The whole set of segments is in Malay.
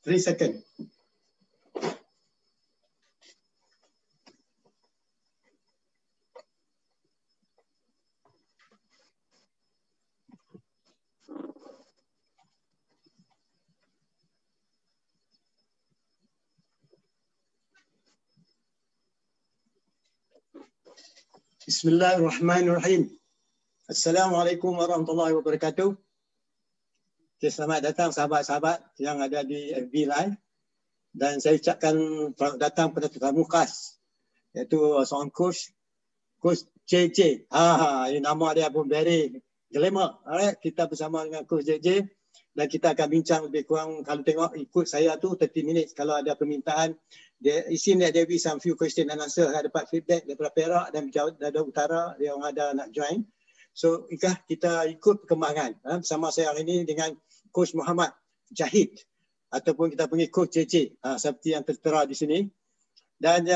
3 second. Bismillahirrahmanirrahim. Assalamualaikum warahmatullahi wabarakatuh. Okay, selamat datang sahabat-sahabat yang ada di FB Live. Dan saya ucapkan selamat datang pada tetamu khas, iaitu seorang coach JJ. Ini nama dia pun very glamour. Alright, kita bersama dengan coach JJ dan kita akan bincang lebih kurang, kalau tengok ikut saya tu 30 minit. Kalau ada permintaan, there be some few question and answer. Saya dapat feedback daripada Perak dan dari Utara, dia orang ada nak join. So kita ikut perkembangan bersama saya hari ini dengan Coach Muhammad Jahid ataupun kita panggil Coach JJ seperti yang tertera di sini. Dan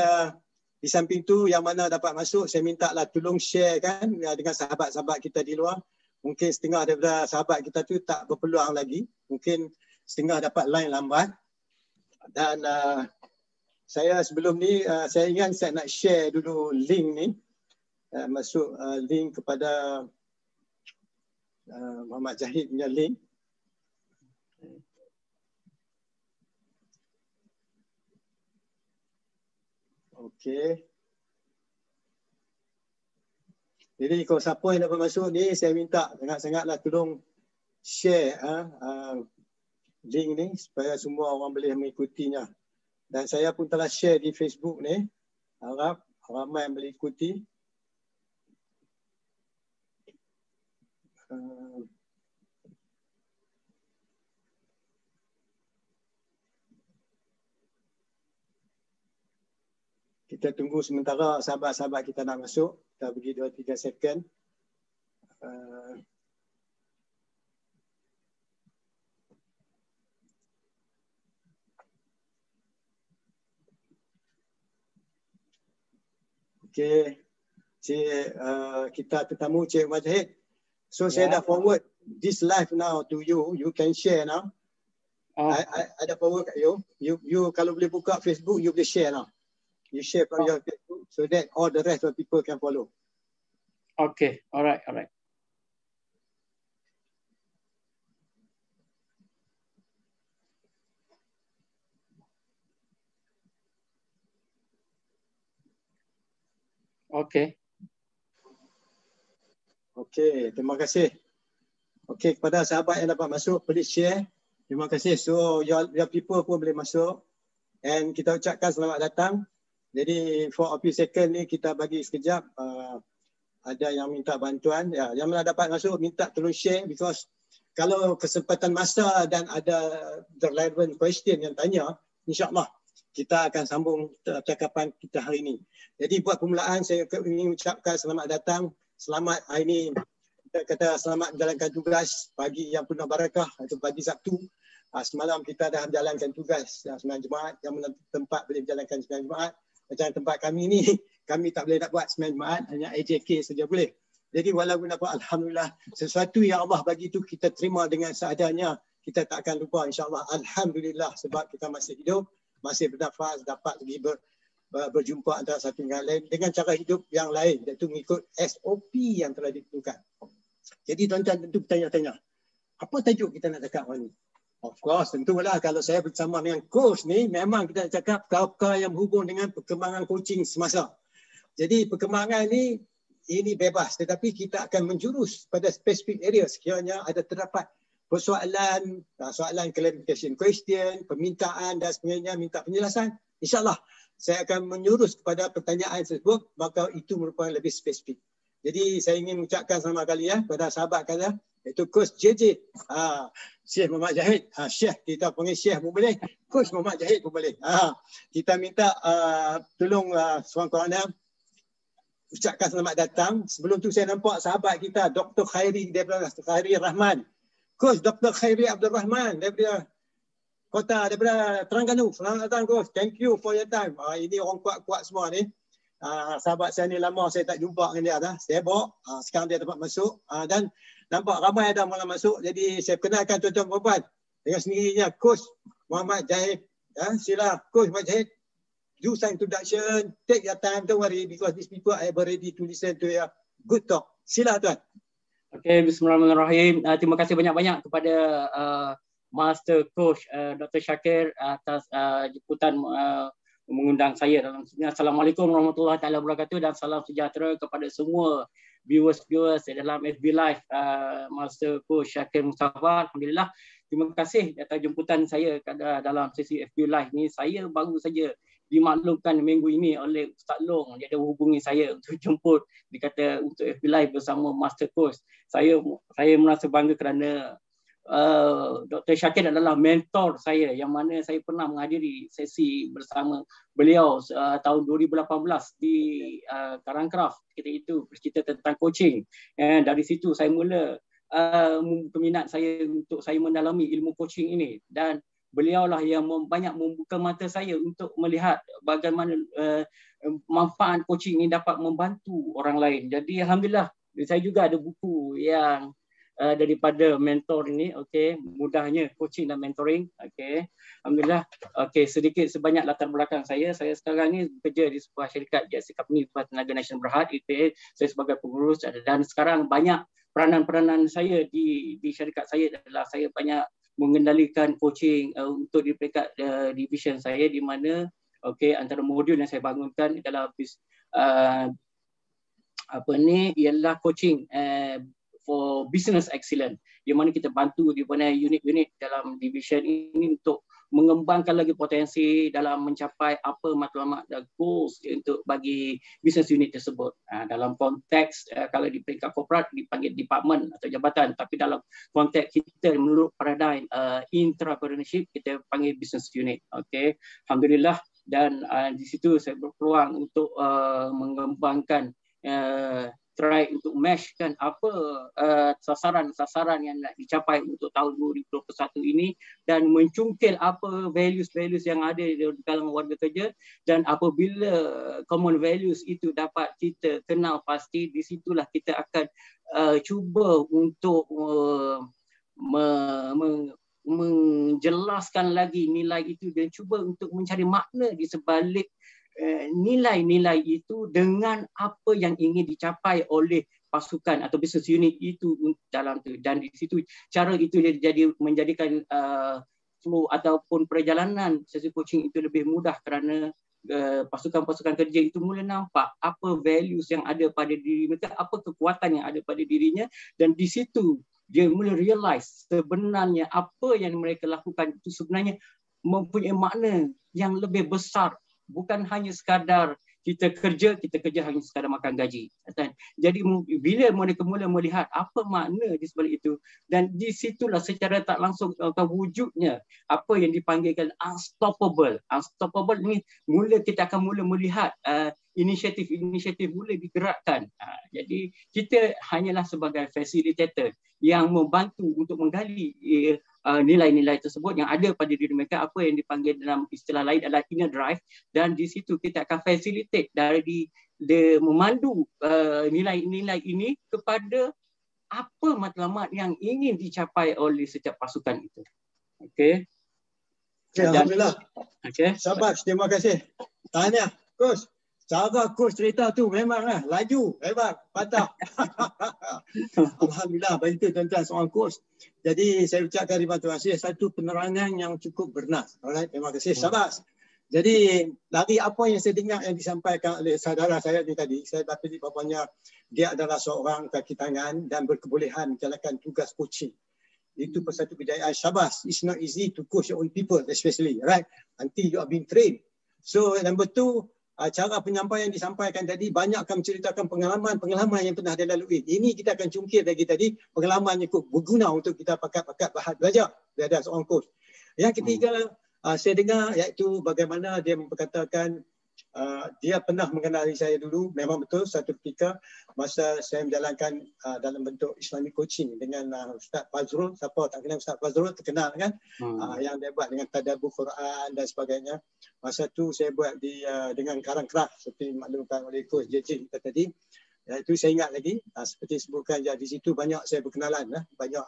di samping tu yang mana dapat masuk, saya minta lah tolong share kan dengan sahabat-sahabat kita di luar. Mungkin setengah daripada sahabat kita tu tak berpeluang lagi, mungkin setengah dapat line lambat. Dan saya sebelum ni saya ingat saya nak share dulu link ni, masuk link kepada Muhammad Jahid punya link. Okey. Jadi kalau siapa yang dapat masuk ni, saya minta sangat-sangatlah tolong share link ni supaya semua orang boleh mengikutinya. Dan saya pun telah share di Facebook ni. Harap ramai yang boleh ikuti. Kita tunggu sementara sahabat-sahabat kita nak masuk. Kita bagi 2-3 second. Okey. Kita tetamu Cik Umar Jahid. So saya dah forward this live now to you. You can share now. I dah forward kat you. You kalau boleh buka Facebook, you boleh share now. You share from your Facebook so that all the rest of people can follow. Okay, alright. Okay. Okay, terima kasih. Okay, kepada sahabat yang dapat masuk, please share. Terima kasih. So your people pun boleh masuk. And kita ucapkan selamat datang. Jadi for a few second ni kita bagi sekejap. Ada yang minta bantuan. Yang mana dapat masuk minta tolong share, because kalau kesempatan masa dan ada the relevant question yang tanya, insyaAllah kita akan sambung percakapan kita hari ini. Jadi buat permulaan saya ingin ucapkan selamat datang. Selamat hari ini, kita kata selamat menjalankan tugas pagi yang penuh barakah, itu pagi Sabtu. Semalam kita dah menjalankan tugas sembahyang Jumaat, yang mana tempat boleh menjalankan sembahyang Jumaat. Macam tempat kami ni, kami tak boleh nak buat sembahyang Jumaat, hanya AJK saja boleh. Jadi walaupun apa, alhamdulillah, sesuatu yang Allah bagi tu kita terima dengan seadanya, kita tak akan lupa insya-Allah. Alhamdulillah, sebab kita masih hidup, masih bernafas, dapat lagi berjumpa antara satu dengan lain dengan cara hidup yang lain, iaitu mengikut SOP yang telah ditentukan. Jadi tuan-tuan tentu bertanya-tanya, apa tajuk kita nak cakap hari ini? Of course, tentulah kalau saya bersama dengan coach ni, memang kita nak cakap perkara yang berhubung dengan perkembangan coaching semasa. Jadi perkembangan ni, ini bebas, tetapi kita akan menjurus pada spesifik area sekiranya ada terdapat persoalan, soalan clarification question, permintaan dan sebagainya, minta penjelasan. InsyaAllah saya akan menyurus kepada pertanyaan tersebut, maka itu merupakan lebih spesifik. Jadi saya ingin mengucapkan selamat kali kepada sahabat kata, iaitu Coach JJ, Syekh Muhammad Jahid. Syekh, kita panggil Syekh pun boleh, Coach Muhammad Jahid pun boleh. Kita minta tolong seorang-seorang ucapkan selamat datang. Sebelum tu saya nampak sahabat kita, Dr. Khairi daripada Khairi Rahman. Coach Dr. Khairi Abdul Rahman daripada Terengganu. Selamat datang Coach. Thank you for your time. Ini orang kuat-kuat semua ni. Sahabat saya ni lama saya tak jumpa dengan dia. Saya bawa. Sekarang dia dapat masuk. Dan nampak ramai ada mula masuk. Jadi saya kenalkan tuan-tuan perempuan. Dengan sendirinya Coach Muhammad Zahid. Sila Coach Muhammad Zahid. Do some introduction. Take your time. Don't worry because these people are ever ready to listen to your good talk. Sila tuan. Okay, bismillahirrahmanirrahim. Terima kasih banyak-banyak kepada Master Coach Dr. Shakir atas jemputan mengundang saya dalam sini. Assalamualaikum warahmatullahi wabarakatuh dan salam sejahtera kepada semua viewers dalam FB Live Master Coach Shakir Mustafa. Alhamdulillah, terima kasih atas jemputan saya dalam sesi FB Live ni. Saya baru saja dimaklumkan minggu ini oleh Ustaz Long. Dia ada hubungi saya untuk jemput, dia kata untuk FB Live bersama Master Coach. Saya merasa bangga kerana Dr. Shakir adalah mentor saya yang mana saya pernah menghadiri sesi bersama beliau tahun 2018 di Karangkraf. Ketika itu bercerita tentang coaching. Dari situ saya mula peminat saya untuk saya mendalami ilmu coaching ini, dan beliaulah yang banyak membuka mata saya untuk melihat bagaimana manfaat coaching ini dapat membantu orang lain. Jadi alhamdulillah saya juga ada buku yang daripada mentor ini, okey, mudahnya coaching dan mentoring, okey. Alhamdulillah, okey, sedikit sebanyak latar belakang saya. Saya sekarang ni bekerja di sebuah syarikat jasa company Tenaga Nasional Berhad, IPA. Saya sebagai pengurus, dan sekarang banyak peranan-peranan saya di syarikat saya adalah saya banyak mengendalikan coaching untuk di peringkat division saya, di mana okey, antara modul yang saya bangunkan adalah ialah coaching for business excellence, di mana kita bantu di mana unit-unit dalam division ini untuk mengembangkan lagi potensi dalam mencapai apa matlamat dan goals untuk bagi business unit tersebut. Dalam konteks kalau di peringkat korporat dipanggil department atau jabatan, tapi dalam konteks kita menurut paradigm entrepreneurship kita panggil business unit. Okey, alhamdulillah, dan di situ saya berpeluang untuk mengembangkan try untuk matchkan apa sasaran-sasaran yang nak dicapai untuk tahun 2021 ini, dan mencungkil apa values-values yang ada di kalangan warga kerja, dan apabila common values itu dapat kita kenal pasti, di situlah kita akan cuba untuk menjelaskan lagi nilai itu dan cuba untuk mencari makna di sebalik nilai-nilai itu dengan apa yang ingin dicapai oleh pasukan atau business unit itu dalam tu. Dan di situ cara itu dia menjadikan flow ataupun perjalanan sesi coaching itu lebih mudah, kerana pasukan-pasukan kerja itu mula nampak apa values yang ada pada diri mereka, apa kekuatan yang ada pada dirinya, dan di situ dia mula realize sebenarnya apa yang mereka lakukan itu sebenarnya mempunyai makna yang lebih besar. Bukan hanya sekadar kita kerja hanya sekadar makan gaji. Jadi bila mereka mula melihat apa makna di sebalik itu, dan di situlah secara tak langsung wujudnya apa yang dipanggilkan unstoppable. Unstoppable ni kita akan mula melihat inisiatif-inisiatif mula digerakkan. Jadi kita hanyalah sebagai facilitator yang membantu untuk menggali nilai-nilai tersebut yang ada pada diri mereka, apa yang dipanggil dalam istilah lain adalah inner drive, dan di situ kita akan facilitate dari memandu nilai-nilai ini kepada apa matlamat yang ingin dicapai oleh setiap pasukan itu. Okey. Alhamdulillah. Okey. Sabar, terima kasih. Tanya, Coach. Cara Coach cerita tu memang laju, hebat, patah. Alhamdulillah, begitu tuan-tuan seorang Coach. Jadi saya ucapkan terima kasih, satu penerangan yang cukup bernas. Alright, terima kasih. Sabar. Jadi dari apa yang saya dengar yang disampaikan oleh saudara saya ni tadi, saya dapat bapaknya dia adalah seorang kaki tangan dan berkebolehan menjalankan tugas coaching. Itu satu kejayaan. Syabas. It's not easy to coach your own people, especially, right? Until you are being trained. So number two, cara penyampaian yang disampaikan tadi banyak akan menceritakan pengalaman yang pernah dia lalui. Ini kita akan cungkil lagi tadi, pengalaman yang berguna untuk kita pakat-pakat belajar dari seorang coach. Yang ketiga, saya dengar iaitu bagaimana dia memperkatakan dia pernah mengenali saya dulu. Memang betul, satu ketika masa saya menjalankan dalam bentuk Islamic coaching dengan Ustaz Fazrul. Siapa tak kenal Ustaz Fazrul, terkenal kan? Yang dia buat dengan tadabbur Quran dan sebagainya. Masa tu saya buat dengan Karangkraf seperti dimaklumkan oleh Coach JJ kita tadi. Itu saya ingat lagi, seperti sebutkan di situ banyak saya berkenalan, banyak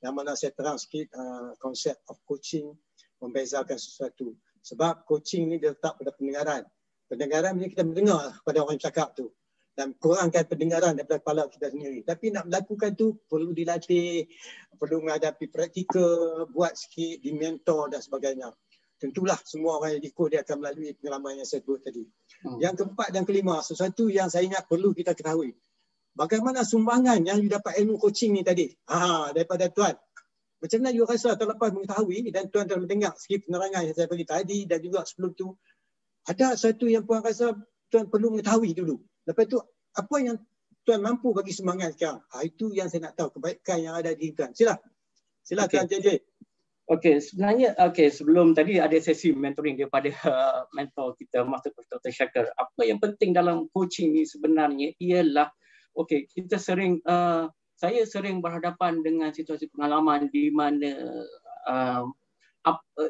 yang mana saya terang sikit konsep of coaching membezakan sesuatu. Sebab coaching ni dia letak pada pendengaran. Pendengaran ni kita mendengar pada orang cakap tu. Dan kurangkan pendengaran daripada kepala kita sendiri. Tapi nak melakukan tu perlu dilatih, perlu menghadapi praktikal, buat sikit, dimentor dan sebagainya. Tentulah semua orang yang ikut dia akan melalui pengalaman yang saya sebut tadi. Yang keempat dan kelima, sesuatu yang saya ingat perlu kita ketahui. Bagaimana sumbangan yang you dapat ilmu coaching ni tadi? Daripada Tuan. Macam mana you rasa terlepas mengetahui dan Tuan telah mendengar segi penerangan yang saya bagi tadi dan juga sebelum tu. Ada sesuatu yang Puan rasa Tuan perlu mengetahui dulu. Lepas tu, apa yang Tuan mampu bagi sumbangan sekarang? Itu yang saya nak tahu, kebaikan yang ada di Tuan. Sila Tuan JJ. Okey, sebenarnya sebelum tadi ada sesi mentoring daripada mentor kita Master Dr. Shakir. Apa yang penting dalam coaching ni sebenarnya ialah kita sering saya sering berhadapan dengan situasi pengalaman di mana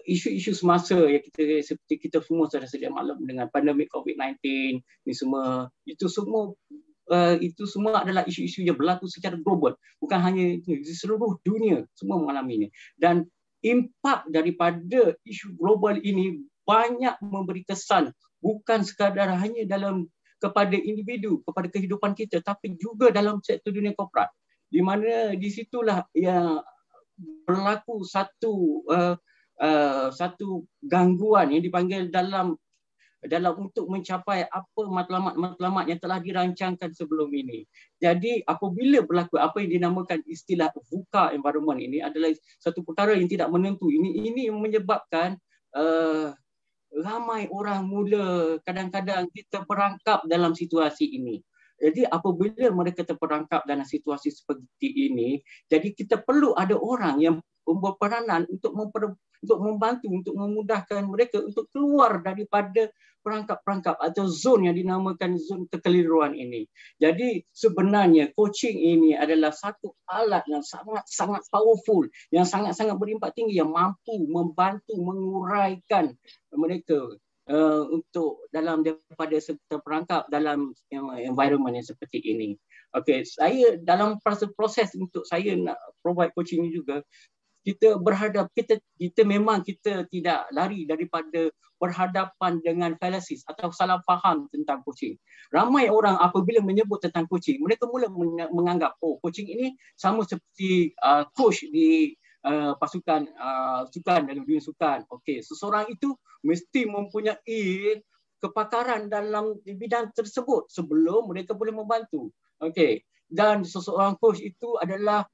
isu-isu semasa yang seperti kita semua sudah sedia maklum dengan pandemik COVID-19 ni semua, itu semua adalah isu-isu yang berlaku secara global, bukan hanya di seluruh dunia semua mengalami ini. Dan impak daripada isu global ini banyak memberi kesan bukan sekadar hanya kepada individu, kepada kehidupan kita, tapi juga dalam sektor dunia korporat, di mana di situlah yang berlaku satu gangguan yang dipanggil dalam untuk mencapai apa matlamat yang telah dirancangkan sebelum ini. Jadi apabila berlaku apa yang dinamakan istilah VUCA environment ini adalah satu perkara yang tidak menentu. Ini menyebabkan ramai orang mula kadang-kadang kita perangkap dalam situasi ini. Jadi apabila mereka terperangkap dalam situasi seperti ini, jadi kita perlu ada orang yang berperanan untuk membantu, untuk memudahkan mereka untuk keluar daripada perangkap-perangkap atau zon yang dinamakan zon kekeliruan ini. Jadi sebenarnya coaching ini adalah satu alat yang sangat-sangat powerful, yang sangat-sangat berimpak tinggi, yang mampu membantu menguraikan mereka untuk daripada terperangkap dalam environment yang seperti ini. Saya dalam proses untuk saya nak provide coaching ini juga, kita memang tidak lari daripada berhadapan dengan fallacies atau salah faham tentang coaching. Ramai orang apabila menyebut tentang coaching, mereka mula menganggap coaching ini sama seperti coach di pasukan sukan, dalam dunia sukan. Seseorang itu mesti mempunyai kepakaran dalam bidang tersebut sebelum mereka boleh membantu. Dan seseorang coach itu adalah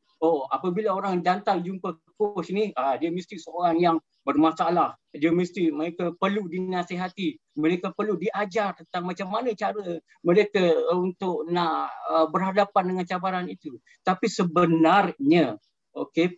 apabila orang jantan jumpa coach ni, dia mesti seorang yang bermasalah. Mereka perlu dinasihati, mereka perlu diajar tentang macam mana cara mereka untuk nak berhadapan dengan cabaran itu. Tapi sebenarnya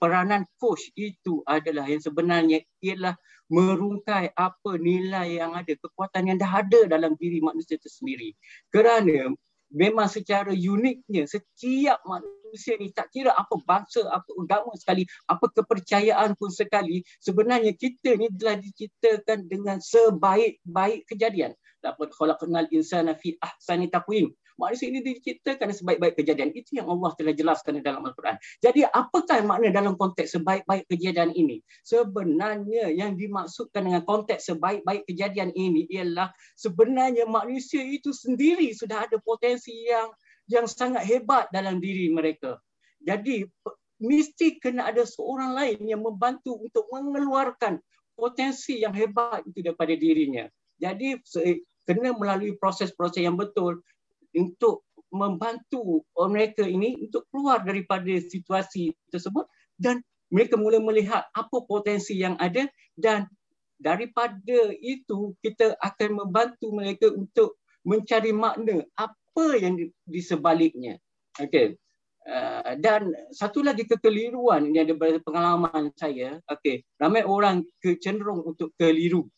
peranan coach itu adalah yang sebenarnya ialah merungkai apa nilai yang ada, kekuatan yang dah ada dalam diri manusia itu sendiri. Kerana memang secara uniknya setiap manusia ni, tak kira apa bangsa, apa agama sekali, apa kepercayaan pun sekali, sebenarnya kita ni telah diciptakan dengan sebaik-baik kejadian. Laqad khalaqnal insana fi ahsani taqwim. Manusia ini diciptakan sebaik-baik kejadian. Itu yang Allah telah jelaskan dalam Al-Quran. Jadi apakah makna dalam konteks sebaik-baik kejadian ini? Sebenarnya yang dimaksudkan dengan konteks sebaik-baik kejadian ini ialah sebenarnya manusia itu sendiri sudah ada potensi yang sangat hebat dalam diri mereka. Jadi mesti kena ada seorang lain yang membantu untuk mengeluarkan potensi yang hebat itu daripada dirinya. Jadi kena melalui proses-proses yang betul untuk membantu mereka ini untuk keluar daripada situasi tersebut, dan mereka mula melihat apa potensi yang ada, dan daripada itu kita akan membantu mereka untuk mencari makna apa yang di sebaliknya. Dan satu lagi kekeliruan yang daripada pengalaman saya, ramai orang cenderung untuk keliru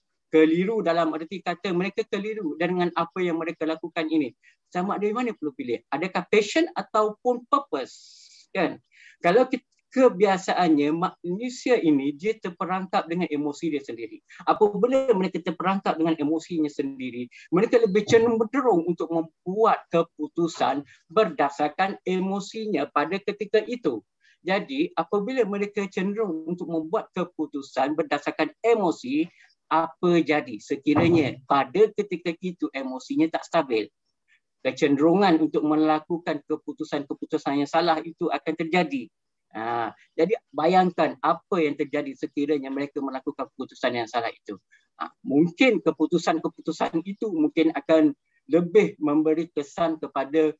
dalam arti kata mereka keliru dengan apa yang mereka lakukan ini. Sama ada mana perlu pilih, adakah passion ataupun purpose, kan? Kalau kebiasaannya manusia ini dia terperangkap dengan emosi dia sendiri. Apabila mereka terperangkap dengan emosinya sendiri, mereka lebih cenderung untuk membuat keputusan berdasarkan emosinya pada ketika itu. Jadi apabila mereka cenderung untuk membuat keputusan berdasarkan emosi, apa jadi sekiranya pada ketika itu emosinya tak stabil, kecenderungan untuk melakukan keputusan-keputusan yang salah itu akan terjadi. Jadi bayangkan apa yang terjadi sekiranya mereka melakukan keputusan yang salah itu. Mungkin keputusan-keputusan itu mungkin akan lebih memberi kesan kepada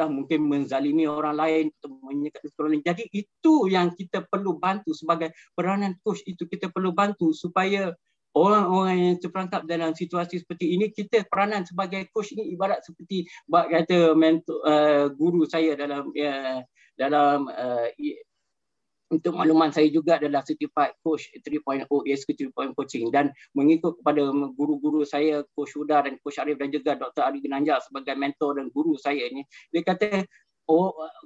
mungkin menzalimi orang lain atau menyekat orang lain. Jadi itu yang kita perlu bantu sebagai peranan coach itu, kita perlu bantu supaya orang-orang yang terperangkap dalam situasi seperti ini, kita peranan sebagai coach ini ibarat seperti kata mentor, guru saya untuk makluman saya juga adalah certified coach 3.0 ESQ 3.0 coaching, dan mengikut kepada guru-guru saya, Coach Huda dan Coach Arif dan juga Dr. Ari Ginanjar sebagai mentor dan guru saya ini, dia kata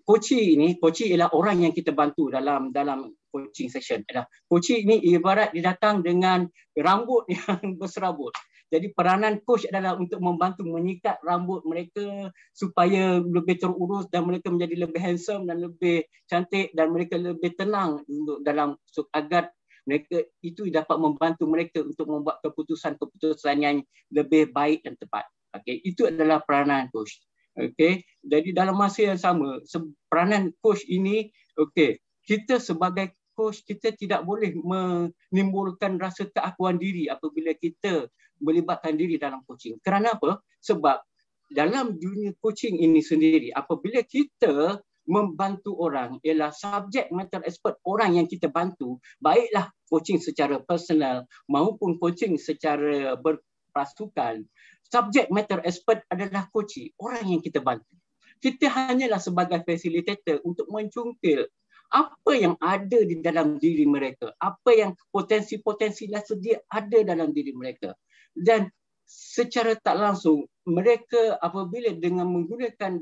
coaching ialah orang yang kita bantu dalam coaching session. Coaching ini ibarat dia datang dengan rambut yang berserabut. Jadi peranan coach adalah untuk membantu menyikat rambut mereka supaya lebih terurus dan mereka menjadi lebih handsome dan lebih cantik dan mereka lebih tenang dalam agar mereka itu dapat membantu mereka untuk membuat keputusan-keputusan yang lebih baik dan tepat. Okey, itu adalah peranan coach. Okey, jadi dalam masa yang sama peranan coach ini, okey, kita sebagai coach kita tidak boleh menimbulkan rasa keakuan diri apabila kita melibatkan diri dalam coaching. Kerana apa? Sebab dalam dunia coaching ini sendiri, apabila kita membantu orang, ialah subject matter expert orang yang kita bantu, baiklah coaching secara personal maupun coaching secara berpasukan, subject matter expert adalah coaching, orang yang kita bantu. Kita hanyalah sebagai facilitator untuk mencungkil apa yang ada di dalam diri mereka, apa yang potensi-potensi yang sedia ada dalam diri mereka. Dan secara tak langsung mereka apabila dengan menggunakan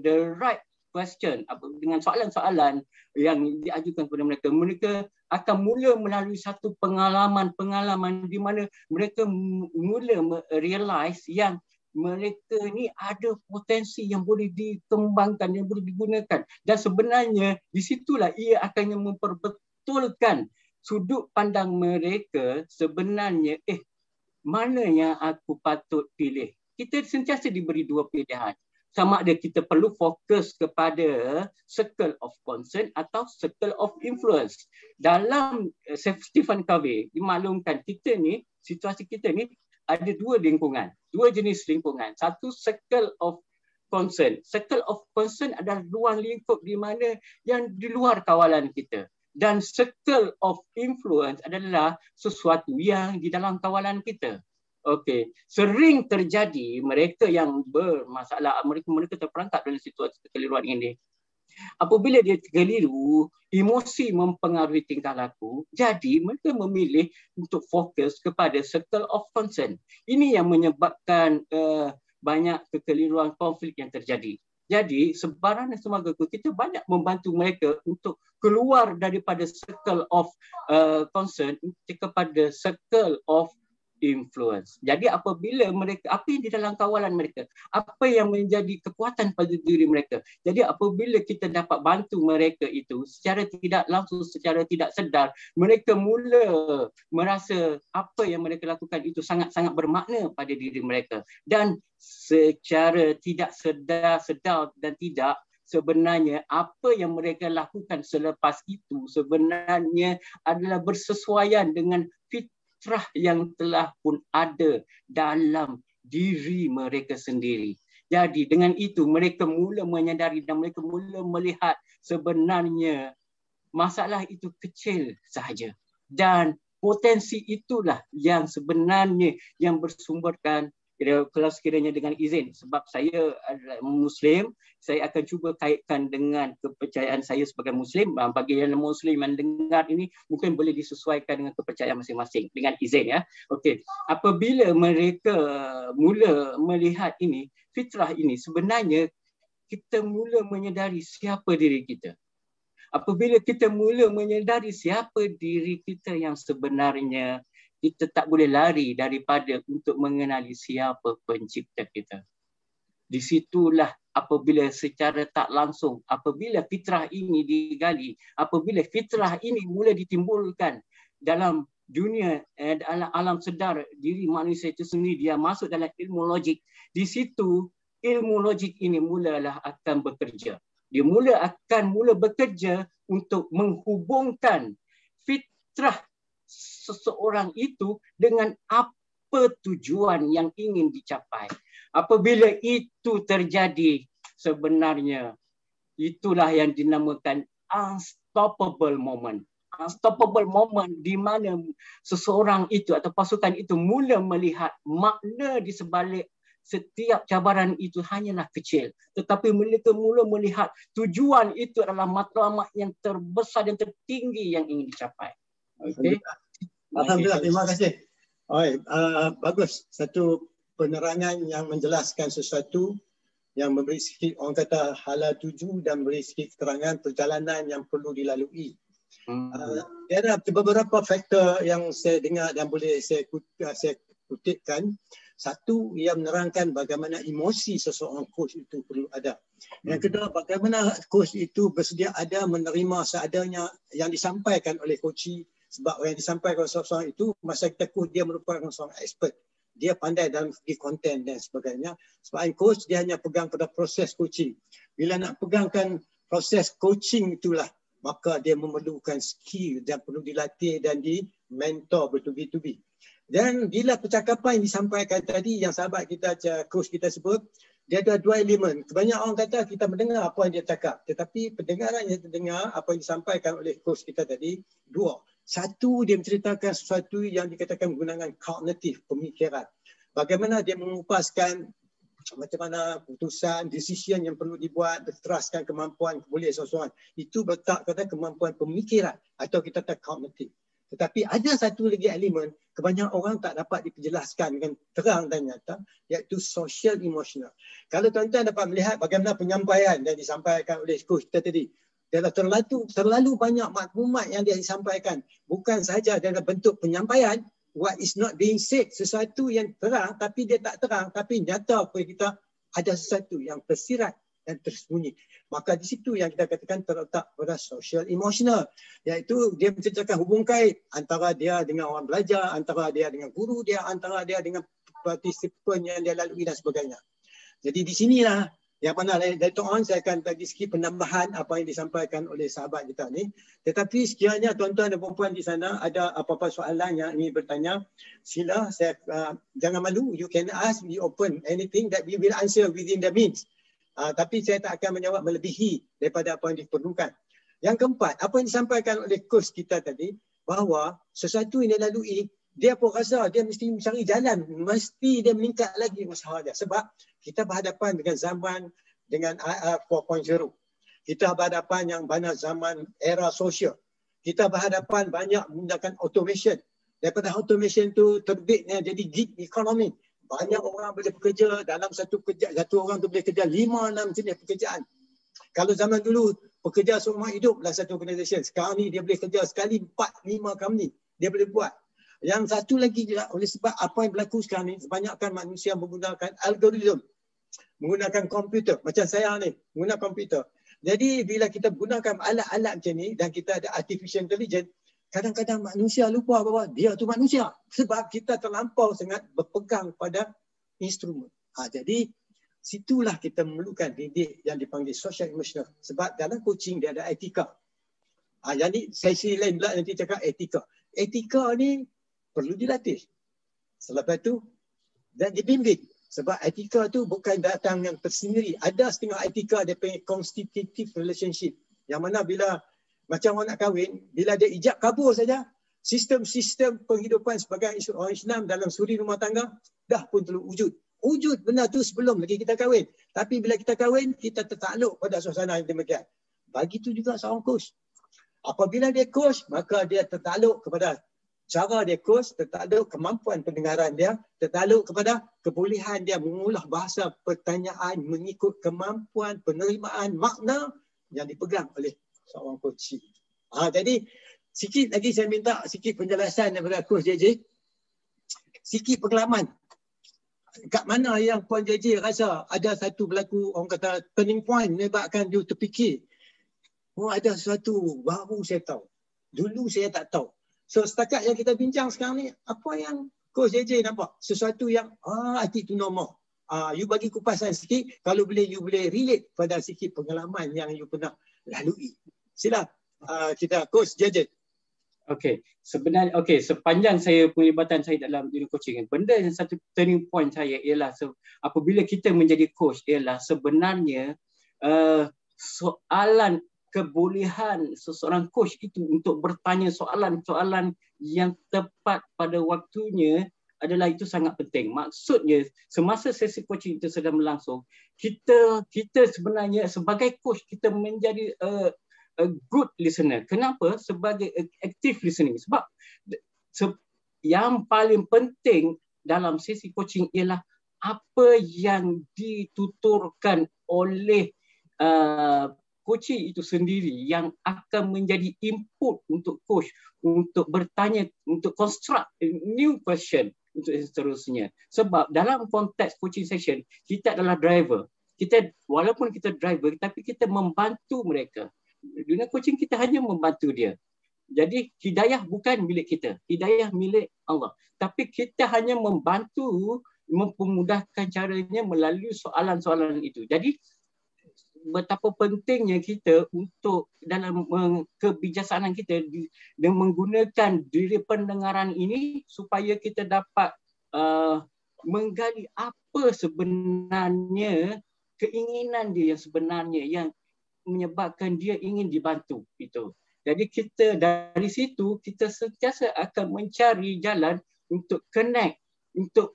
the right question, dengan soalan-soalan yang diajukan kepada mereka, mereka akan mula melalui satu pengalaman di mana mereka mula realize yang mereka ni ada potensi yang boleh dikembangkan, yang boleh digunakan, dan sebenarnya di situlah ia akan memperbetulkan sudut pandang mereka sebenarnya mana yang aku patut pilih. Kita sentiasa diberi dua pilihan. Sama ada kita perlu fokus kepada circle of concern atau circle of influence. Dalam Stephen Covey dimaklumkan kita ni, situasi kita ni ada dua lingkungan, dua jenis lingkungan. Satu circle of concern. Circle of concern adalah ruang lingkup di mana yang di luar kawalan kita. Dan circle of influence adalah sesuatu yang di dalam kawalan kita. Okey, sering terjadi mereka yang bermasalah, mereka terperangkap dalam situasi kekeliruan ini. Apabila dia keliru, emosi mempengaruhi tingkah laku, jadi mereka memilih untuk fokus kepada circle of concern. Ini yang menyebabkan banyak kekeliruan konflik yang terjadi. Jadi sebarang dan semagaku kita banyak membantu mereka untuk keluar daripada circle of concern kepada circle of influence. Jadi apabila mereka, apa yang di dalam kawalan mereka, apa yang menjadi kekuatan pada diri mereka. Jadi apabila kita dapat bantu mereka itu secara tidak langsung, secara tidak sedar, mereka mula merasa apa yang mereka lakukan itu sangat-sangat bermakna pada diri mereka. Dan secara tidak sedar dan tidak, sebenarnya apa yang mereka lakukan selepas itu sebenarnya adalah bersesuaian dengan fitrah yang telah pun ada dalam diri mereka sendiri. Jadi dengan itu mereka mula menyadari dan mereka mula melihat sebenarnya masalah itu kecil sahaja. Dan potensi itulah yang sebenarnya yang bersumberkan, kalau sekiranya dengan izin, sebab saya adalah Muslim, saya akan cuba kaitkan dengan kepercayaan saya sebagai Muslim. Bagi yang Muslim yang dengar ini, mungkin boleh disesuaikan dengan kepercayaan masing-masing, dengan izin ya. Okey, apabila mereka mula melihat ini, fitrah ini, sebenarnya kita mula menyedari siapa diri kita. Apabila kita mula menyedari siapa diri kita yang sebenarnya, kita tak boleh lari daripada untuk mengenali siapa pencipta kita. Di situlah apabila secara tak langsung, apabila fitrah ini digali, apabila fitrah ini mula ditimbulkan dalam dunia, dalam alam sedar diri manusia itu sendiri, dia masuk dalam ilmu logik. Di situ ilmu logik ini mulalah akan bekerja. Dia akan mula bekerja untuk menghubungkan fitrah seseorang itu dengan apa tujuan yang ingin dicapai. Apabila itu terjadi, sebenarnya itulah yang dinamakan unstoppable moment. Unstoppable moment di mana seseorang itu atau pasukan itu mula melihat makna di sebalik setiap cabaran itu hanyalah kecil. Tetapi mereka mula melihat tujuan itu adalah matlamat yang terbesar dan tertinggi yang ingin dicapai. Okay? Alhamdulillah, terima kasih. Bagus. Satu penerangan yang menjelaskan sesuatu yang memberi sikit, orang kata hala tuju, dan beri sikit keterangan perjalanan yang perlu dilalui. Ada beberapa faktor yang saya dengar dan boleh saya kutipkan. Satu, ia menerangkan bagaimana emosi seseorang coach itu perlu ada. Yang kedua, bagaimana coach itu bersedia ada menerima seadanya yang disampaikan oleh coach. Sebab yang disampaikan oleh seseorang itu, masa kita coach, dia merupakan seorang expert. Dia pandai dalam segi konten dan sebagainya. Sebab coach dia hanya pegang pada proses coaching. Bila nak pegangkan proses coaching itulah, maka dia memerlukan skill dan perlu dilatih dan di mentor bertubi-tubi. Dan bila percakapan yang disampaikan tadi, yang sahabat kita, coach kita sebut, dia ada dua elemen. Kebanyakan orang kata kita mendengar apa yang dia cakap. Tetapi pendengaran yang terdengar, apa yang disampaikan oleh coach kita tadi, dua. Satu, dia menceritakan sesuatu yang dikatakan menggunakan kognitif, pemikiran. Bagaimana dia mengupaskan macam mana keputusan, decision yang perlu dibuat, berteraskan kemampuan boleh seseorang. Itu bertak kata kemampuan pemikiran atau kita kata kognitif. Tetapi ada satu lagi elemen, kebanyakan orang tak dapat dijelaskan dengan terang dan nyata, iaitu social emotional. Kalau tuan-tuan dapat melihat bagaimana penyampaian yang disampaikan oleh coach kita tadi, dia terlalu banyak maklumat yang dia disampaikan. Bukan sahaja dalam bentuk penyampaian, what is not being said, sesuatu yang terang tapi dia tak terang, tapi nyata apa kita ada sesuatu yang tersirat dan tersembunyi. Maka di situ yang kita katakan terletak pada social emotional, iaitu dia menceritakan hubung kait antara dia dengan orang belajar, antara dia dengan guru dia, antara dia dengan partisipan yang dia lalui dan sebagainya. Jadi di sinilah yang mana later on saya akan bagi sikit penambahan apa yang disampaikan oleh sahabat kita ni. Tetapi sekiranya tuan-tuan dan puan-puan di sana ada apa-apa soalan yang ingin bertanya, sila, saya jangan malu, you can ask, we open anything that we will answer within the means. Tapi saya tak akan menjawab melebihi daripada apa yang diperlukan. Yang keempat, apa yang disampaikan oleh coach kita tadi, bahawa sesuatu yang dia lalui, dia pun rasa dia mesti mencari jalan, mesti dia meningkat lagi usaha dia. Sebab kita berhadapan dengan zaman dengan 4.0. Kita berhadapan yang banyak zaman era sosial. Kita berhadapan banyak menggunakan automation. Daripada automation tu terbitnya jadi gig economy. Banyak orang boleh bekerja dalam satu orang tu boleh kerja 5-6 jenis pekerjaan. Kalau zaman dulu pekerja seumur hidup dalam satu organisasi, sekarang ni dia boleh kerja sekali 4-5 company dia boleh buat. Yang satu lagi juga oleh sebab apa yang berlaku sekarang ni, kebanyakan manusia menggunakan algoritma, menggunakan komputer. Macam saya ni menggunakan komputer. Jadi bila kita gunakan alat-alat macam ni dan kita ada artificial intelligence, kadang-kadang manusia lupa bahawa dia tu manusia. Sebab kita terlampau sangat berpegang pada instrumen. Jadi situlah kita memerlukan didik yang dipanggil social emotional. Sebab dalam coaching dia ada etika. Jadi sesi lain pula nanti cakap etika. Etika ni perlu dilatih. Selepas tu dan dibimbing. Sebab etika tu bukan datang yang tersendiri. Ada setengah etika dia panggil constitutive relationship. Yang mana bila macam orang nak kahwin, bila dia ijab kabul saja, sistem-sistem penghidupan sebagai orang Islam dalam suri rumah tangga dah pun perlu wujud. Wujud benda tu sebelum lagi kita kahwin. Tapi bila kita kahwin, kita tertakluk pada suasana yang demikian. Begitu juga seorang coach. Apabila dia coach, maka dia tertakluk kepada cara dia coach, tertakluk kemampuan pendengaran dia, tertakluk kepada kebolehan dia mengolah bahasa pertanyaan mengikut kemampuan penerimaan makna yang dipegang oleh seorang coach. Jadi sikit lagi saya minta sikit penjelasan daripada coach JJ. Sikit pengalaman. kat mana yang Puan JJ rasa ada satu berlaku, orang kata turning point menyebabkan dia terfikir, oh ada sesuatu baru saya tahu, dulu saya tak tahu. So setakat yang kita bincang sekarang ni, apa yang Coach JJ nampak? Sesuatu yang I need to know more. You bagi kupasan sikit, kalau boleh you boleh relate pada sikit pengalaman yang you pernah lalui. Sila kita Coach JJ. Okey, sebenarnya sepanjang saya penglibatan saya dalam dunia coaching, benda yang satu turning point saya ialah apabila kita menjadi coach ialah sebenarnya soalan kebolehan seseorang coach itu untuk bertanya soalan-soalan yang tepat pada waktunya adalah itu sangat penting. Maksudnya semasa sesi coaching itu sedang berlangsung, kita sebenarnya sebagai coach kita menjadi a good listener. Kenapa? Sebagai active listening. Sebab yang paling penting dalam sesi coaching ialah apa yang dituturkan oleh coaching itu sendiri yang akan menjadi input untuk coach untuk bertanya, untuk construct new question untuk seterusnya. Sebab dalam konteks coaching session, kita adalah driver. Walaupun kita driver, tapi kita membantu mereka. Dunia coaching kita hanya membantu dia. Jadi hidayah bukan milik kita, hidayah milik Allah. Tapi kita hanya membantu, mempermudahkan caranya melalui soalan-soalan itu. Jadi betapa pentingnya kita untuk dalam kebijaksanaan kita dan menggunakan diri pendengaran ini supaya kita dapat menggali apa sebenarnya keinginan dia yang sebenarnya yang menyebabkan dia ingin dibantu itu. Jadi kita dari situ kita sentiasa akan mencari jalan untuk connect, untuk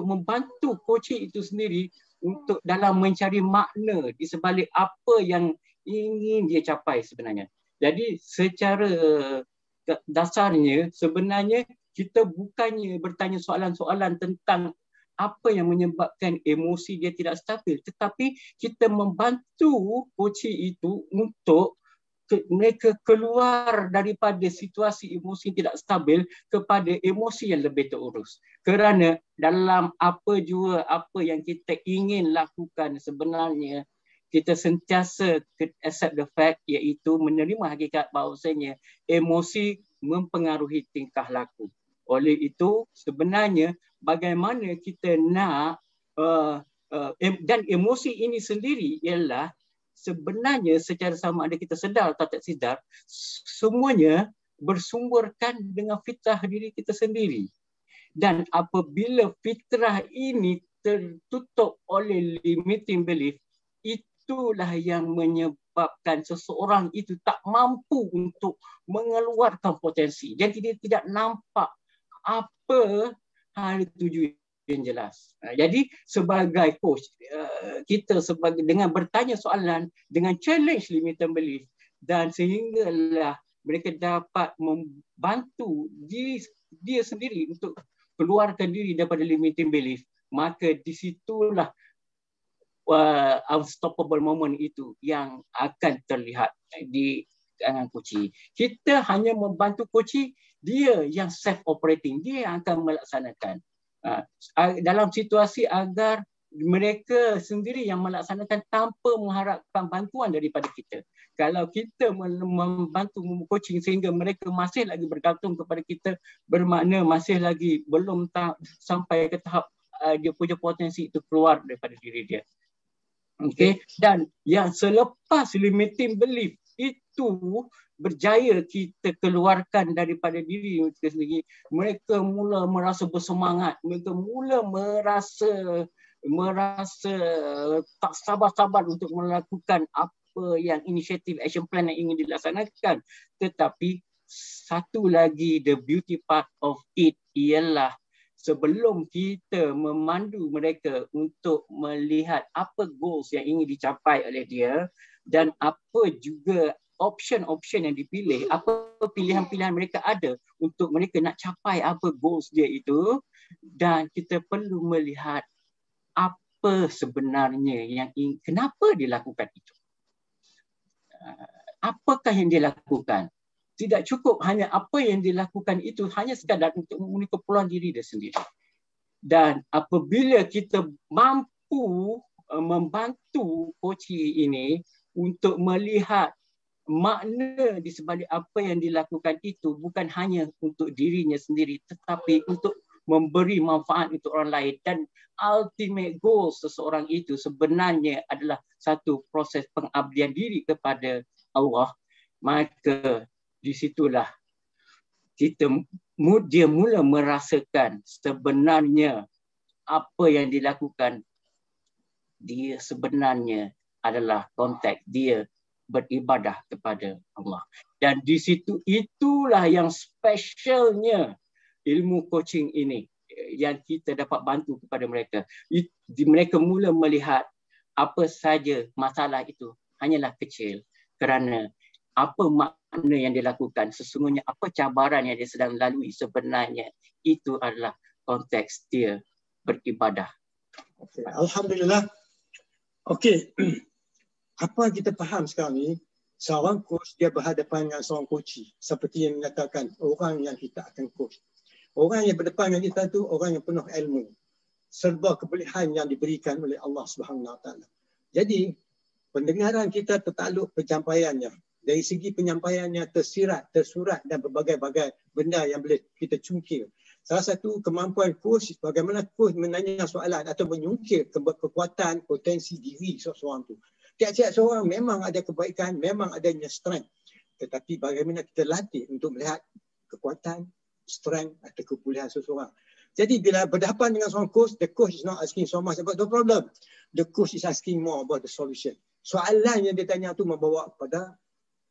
membantu coaching itu sendiri untuk dalam mencari makna di sebalik apa yang ingin dia capai sebenarnya. Jadi secara dasarnya sebenarnya kita bukannya bertanya soalan-soalan tentang apa yang menyebabkan emosi dia tidak stabil, tetapi kita membantu coaching itu untuk mereka keluar daripada situasi emosi tidak stabil kepada emosi yang lebih terurus. Kerana dalam apa yang kita ingin lakukan sebenarnya, kita sentiasa accept the fact, iaitu menerima hakikat bahawasanya emosi mempengaruhi tingkah laku. Oleh itu sebenarnya bagaimana kita nak dan emosi ini sendiri ialah sebenarnya secara sama ada kita sedar atau tak sedar, semuanya bersumberkan dengan fitrah diri kita sendiri. Dan apabila fitrah ini tertutup oleh limiting belief, itulah yang menyebabkan seseorang itu tak mampu untuk mengeluarkan potensi. Dan dia tidak nampak apa hal tuju yang jelas. Jadi sebagai coach, kita dengan bertanya soalan, dengan challenge limiting belief, dan sehinggalah mereka dapat membantu dia sendiri untuk keluarkan diri daripada limiting belief, maka disitulah unstoppable moment itu yang akan terlihat di kalangan coaching. Kita hanya membantu coaching, dia yang self-operating, dia yang akan melaksanakan. Dalam situasi agar mereka sendiri yang melaksanakan tanpa mengharapkan bantuan daripada kita. Kalau kita membantu coaching sehingga mereka masih lagi bergantung kepada kita, bermakna masih lagi belum sampai ke tahap dia punya potensi itu keluar daripada diri dia. Okay? Dan yang selepas limiting belief itu berjaya kita keluarkan daripada diri kita sendiri, mereka mula merasa bersemangat, mereka mula merasa tak sabar-sabar untuk melakukan apa yang initiative action plan yang ingin dilaksanakan. Tetapi satu lagi, the beauty part of it ialah sebelum kita memandu mereka untuk melihat apa goals yang ingin dicapai oleh dia dan apa juga option-option yang dipilih, apa pilihan-pilihan mereka ada untuk mereka nak capai apa goals dia itu, dan kita perlu melihat apa sebenarnya yang kenapa dia lakukan itu. Apakah yang dia lakukan? Tidak cukup hanya apa yang dilakukan itu hanya sekadar untuk memenuhi keperluan diri dia sendiri. Dan apabila kita mampu membantu koci ini untuk melihat makna di sebalik apa yang dilakukan itu bukan hanya untuk dirinya sendiri tetapi untuk memberi manfaat untuk orang lain, dan ultimate goal seseorang itu sebenarnya adalah satu proses pengabdian diri kepada Allah, maka disitulah dia mula merasakan sebenarnya apa yang dilakukan dia sebenarnya adalah konteks dia beribadah kepada Allah. Dan di situ itulah yang specialnya ilmu coaching ini yang kita dapat bantu kepada mereka. Mereka mula melihat apa saja masalah itu hanyalah kecil kerana apa makna yang dilakukan, sesungguhnya apa cabaran yang dia sedang lalui sebenarnya itu adalah konteks dia beribadah. Okay. Alhamdulillah. Okey. Apa kita faham sekarang ni, seorang coach dia berhadapan dengan seorang coach, seperti yang menyatakan orang yang kita akan coach. Orang yang berdepan dengan kita tu orang yang penuh ilmu, serba kebolehan yang diberikan oleh Allah Subhanahu Wa Taala. Jadi pendengaran kita tertakluk penyampaiannya. Dari segi penyampaiannya tersurat dan berbagai-bagai benda yang boleh kita cungkil. Salah satu kemampuan coach, bagaimana coach menanya soalan atau menyungkil kekuatan potensi diri seseorang tu. Tiap-tiap seorang memang ada kebaikan, memang adanya strength. Tetapi bagaimana kita latih untuk melihat kekuatan, strength atau kebolehan seseorang. Jadi bila berhadapan dengan seorang coach, the coach is not asking so much about the problem. The coach is asking more about the solution. Soalan yang dia tanya tu membawa kepada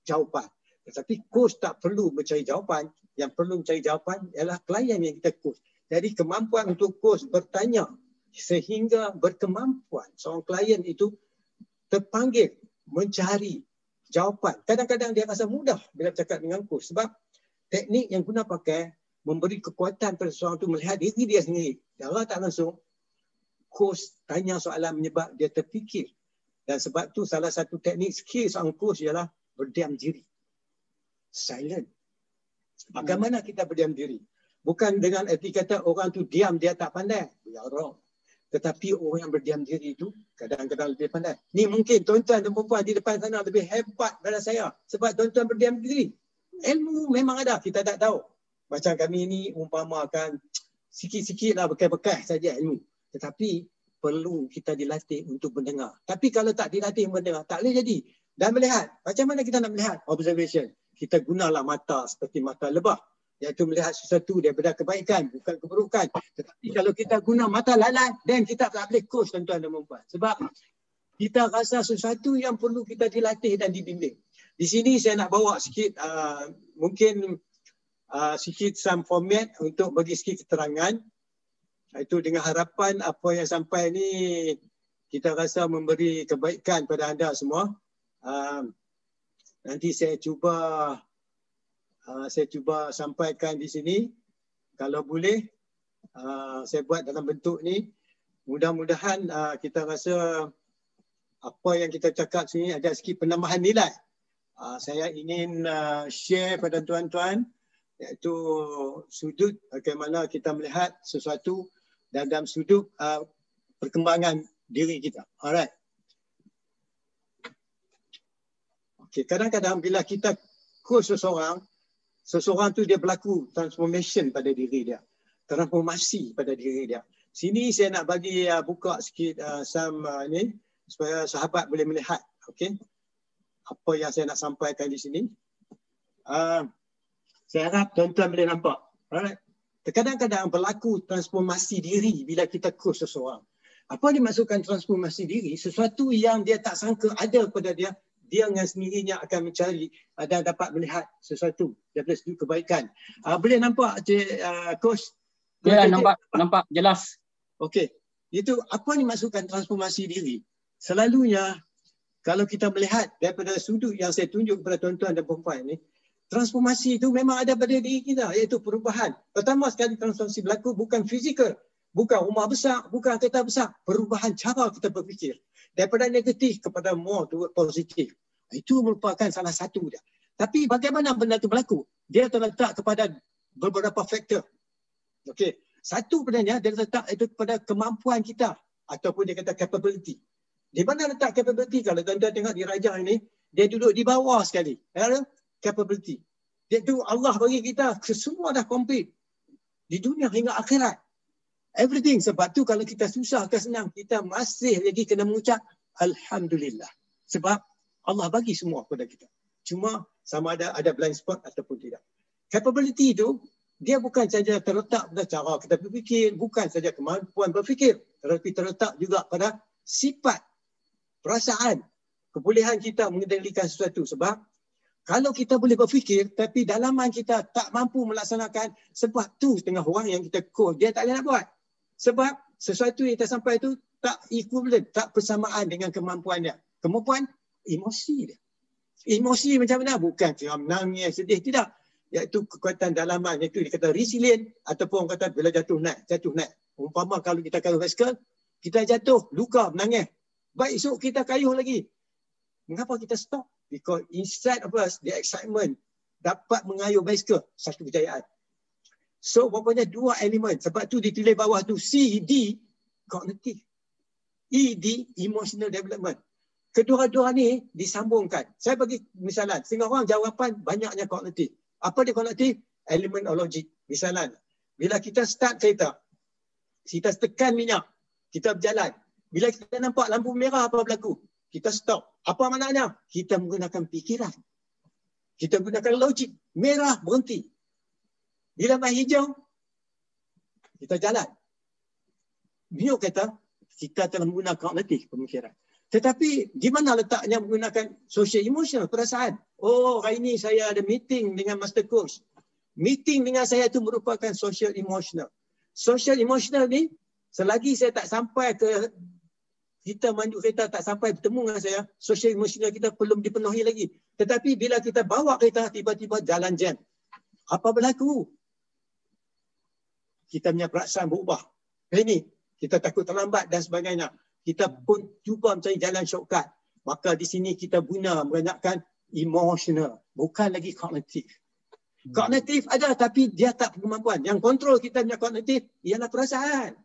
jawapan. Tetapi coach tak perlu mencari jawapan. Yang perlu mencari jawapan ialah klien yang kita coach. Jadi kemampuan untuk coach bertanya sehingga berkemampuan seorang klien itu terpanggil mencari jawapan. Kadang-kadang dia rasa mudah bila bercakap dengan coach sebab teknik yang guna pakai memberi kekuatan pada seorang itu melihat diri dia sendiri. Secara tak langsung, coach tanya soalan menyebab dia terfikir. Dan sebab tu salah satu teknik skill seorang coach ialah berdiam diri. Silent. Bagaimana kita berdiam diri? Bukan dengan erti kata orang tu diam dia tak pandai. Ya wrong. Tetapi orang yang berdiam diri itu kadang-kadang lebih pandai. Ni mungkin tuan-tuan dan puan di depan sana lebih hebat daripada saya. Sebab tuan-tuan berdiam diri. Ilmu memang ada, kita tak tahu. Macam kami ni umpamakan sikit-sikit lah bekas-bekas saja ilmu. Tetapi perlu kita dilatih untuk mendengar. Tapi kalau tak dilatih mendengar, tak boleh jadi. Dan melihat, macam mana kita nak melihat? Observation. Kita gunalah mata seperti mata lebah. Iaitu melihat sesuatu daripada kebaikan, bukan keburukan. Tetapi kalau kita guna mata lalat, dan kita tak boleh coach tuan-tuan dan puan. Sebab kita rasa sesuatu yang perlu kita dilatih dan dibimbing. Di sini saya nak bawa sikit, mungkin sikit some format untuk bagi sikit keterangan. Itu dengan harapan apa yang sampai ni kita rasa memberi kebaikan pada anda semua. Nanti saya cuba sampaikan di sini. Kalau boleh, saya buat dalam bentuk ni. Mudah-mudahan kita rasa apa yang kita cakap sini ada sikit penambahan nilai. Saya ingin share pada tuan-tuan iaitu sudut bagaimana kita melihat sesuatu dalam sudut perkembangan diri kita. Alright. Okay, kadang-kadang bila kita coach seseorang tu dia berlaku transformation pada diri dia. Transformasi pada diri dia. Sini saya nak bagi buka sikit ni supaya sahabat boleh melihat. Okay. Apa yang saya nak sampaikan di sini. Saya harap tuan-tuan boleh nampak. Alright. Kadang-kadang berlaku transformasi diri bila kita coach seseorang. Apa dimaksudkan transformasi diri? Sesuatu yang dia tak sangka ada pada dia, dia dengan sendirinya akan mencari dan dapat melihat sesuatu daripada sudut kebaikan. Boleh nampak coach? Ya, nampak jelas. Okey. Itu apa dimaksudkan transformasi diri? Selalunya kalau kita melihat daripada sudut yang saya tunjuk kepada tuan-tuan dan puan-puan ini, transformasi itu memang ada pada diri kita, iaitu perubahan. Pertama sekali transformasi berlaku bukan fizikal, bukan rumah besar, bukan kereta besar, perubahan cara kita berfikir. Daripada negatif kepada more to positif. Itu merupakan salah satu dia. Tapi bagaimana benda itu berlaku? Dia terletak kepada beberapa faktor. Okey. Satu sebenarnya dia letak itu pada kemampuan kita ataupun dia kata capability. Di mana letak capability? Kalau tuan-tuan tengok di Rajah ini, dia duduk di bawah sekali. Capability. Dia tu Allah bagi kita semua dah complete. Di dunia hingga akhirat. Everything. Sebab tu kalau kita susah ke senang, kita masih lagi kena mengucap Alhamdulillah. Sebab Allah bagi semua kepada kita. Cuma sama ada blind spot ataupun tidak. Capability itu, dia bukan saja terletak pada cara kita berfikir, bukan saja kemampuan berfikir, tetapi terletak juga pada sifat, perasaan, kebolehan kita mengendalikan sesuatu. Sebab kalau kita boleh berfikir tapi dalaman kita tak mampu melaksanakan, sebab tu setengah orang yang kita coach dia tak boleh nak buat. Sebab sesuatu yang kita sampai tu tak equivalent, tak bersamaan dengan kemampuan dia. Kemampuan emosi dia. Emosi macam mana? Bukan kira menangis, sedih, tidak. Iaitu kekuatan dalaman, iaitu dikata resilient ataupun orang kata bila jatuh naik. Umpama kalau kita kayuh basikal, kita jatuh, luka, menangis. Baik esok kita kayuh lagi. Mengapa kita stop? Because inside of us, the excitement dapat mengayuh basikal, satu kejayaan. So, bapaknya dua elemen. Sebab tu ditulis bawah tu C, D, cognitive. E, D, emotional development. Kedua-dua ni disambungkan. Saya bagi misalan. Setengah orang jawapan banyaknya kognitif. Apa dia kognitif? Elemen of logic. Misalan, bila kita start kereta, kita tekan minyak, kita berjalan. Bila kita nampak lampu merah apa berlaku? Kita stop. Apa maknanya? Kita menggunakan fikiran. Kita menggunakan logik. Merah, berhenti. Bila mai hijau, kita jalan. Beliau kata, kita telah menggunakan kognitif pemikiran. Tetapi di mana letaknya menggunakan social emotional, perasaan? Oh, hari ini saya ada meeting dengan Master Coach. Meeting dengan saya itu merupakan social emotional. Social emotional ni, selagi saya tak sampai ke, kita mandu kereta tak sampai bertemu dengan saya, social emotional kita belum dipenuhi lagi. Tetapi bila kita bawa kereta, tiba-tiba jalan jam. Apa berlaku? Kita punya perasaan berubah. Ini, kita takut terlambat dan sebagainya. Kita pun cuba mencari jalan shortcut. Maka di sini kita guna banyakkan emotional. Bukan lagi kognitif. Kognitif ada tapi dia tak kemampuan. Yang kontrol kita punya kognitif ialah perasaan.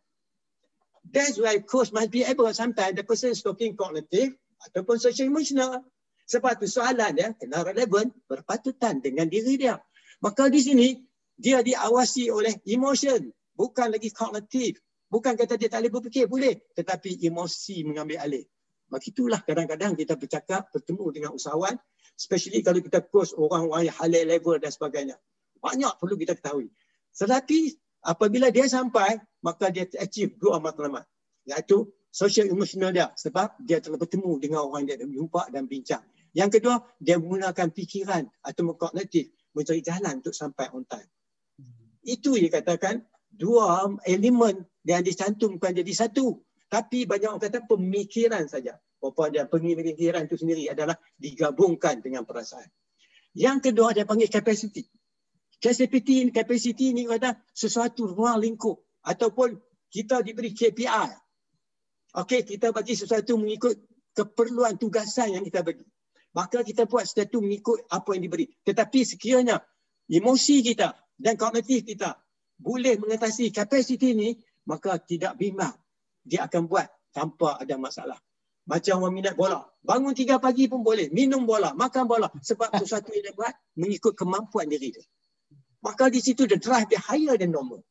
That's why coach must be able sometimes the person is talking cognitive ataupun social emotional. Sebab tu soalan dia kena relevan, berpatutan dengan diri dia. Maka di sini dia diawasi oleh emotion. Bukan lagi kognitif. Bukan kata dia tak boleh berfikir, boleh. Tetapi emosi mengambil alih. Begitulah kadang-kadang kita bercakap, bertemu dengan usahawan. Especially kalau kita coach orang-orang yang high level dan sebagainya. Banyak perlu kita ketahui. Tetapi apabila dia sampai, maka dia achieve dua matlamat. Iaitu social emotional dia. Sebab dia telah bertemu dengan orang yang dia jumpa dan bincang. Yang kedua, dia menggunakan fikiran atau kognitif mencari jalan untuk sampai on time. Itu yang katakan dua elemen yang dicantumkan jadi satu. Tapi banyak orang kata pemikiran saja. Apa dia pemikiran itu sendiri adalah digabungkan dengan perasaan. Yang kedua dia panggil capacity. Capacity ni kata sesuatu ruang lingkup ataupun kita diberi KPI. Okey, kita bagi sesuatu mengikut keperluan tugasan yang kita bagi. Maka kita buat sesuatu mengikut apa yang diberi. Tetapi sekiranya emosi kita dan kognitif kita boleh mengatasi kapasiti ni, maka tidak bimbang. Dia akan buat tanpa ada masalah. Macam orang minat bola. Bangun 3 pagi pun boleh. Minum bola, makan bola. Sebab sesuatu yang dia buat mengikut kemampuan diri dia. Maka di situ the drive dia higher than normal.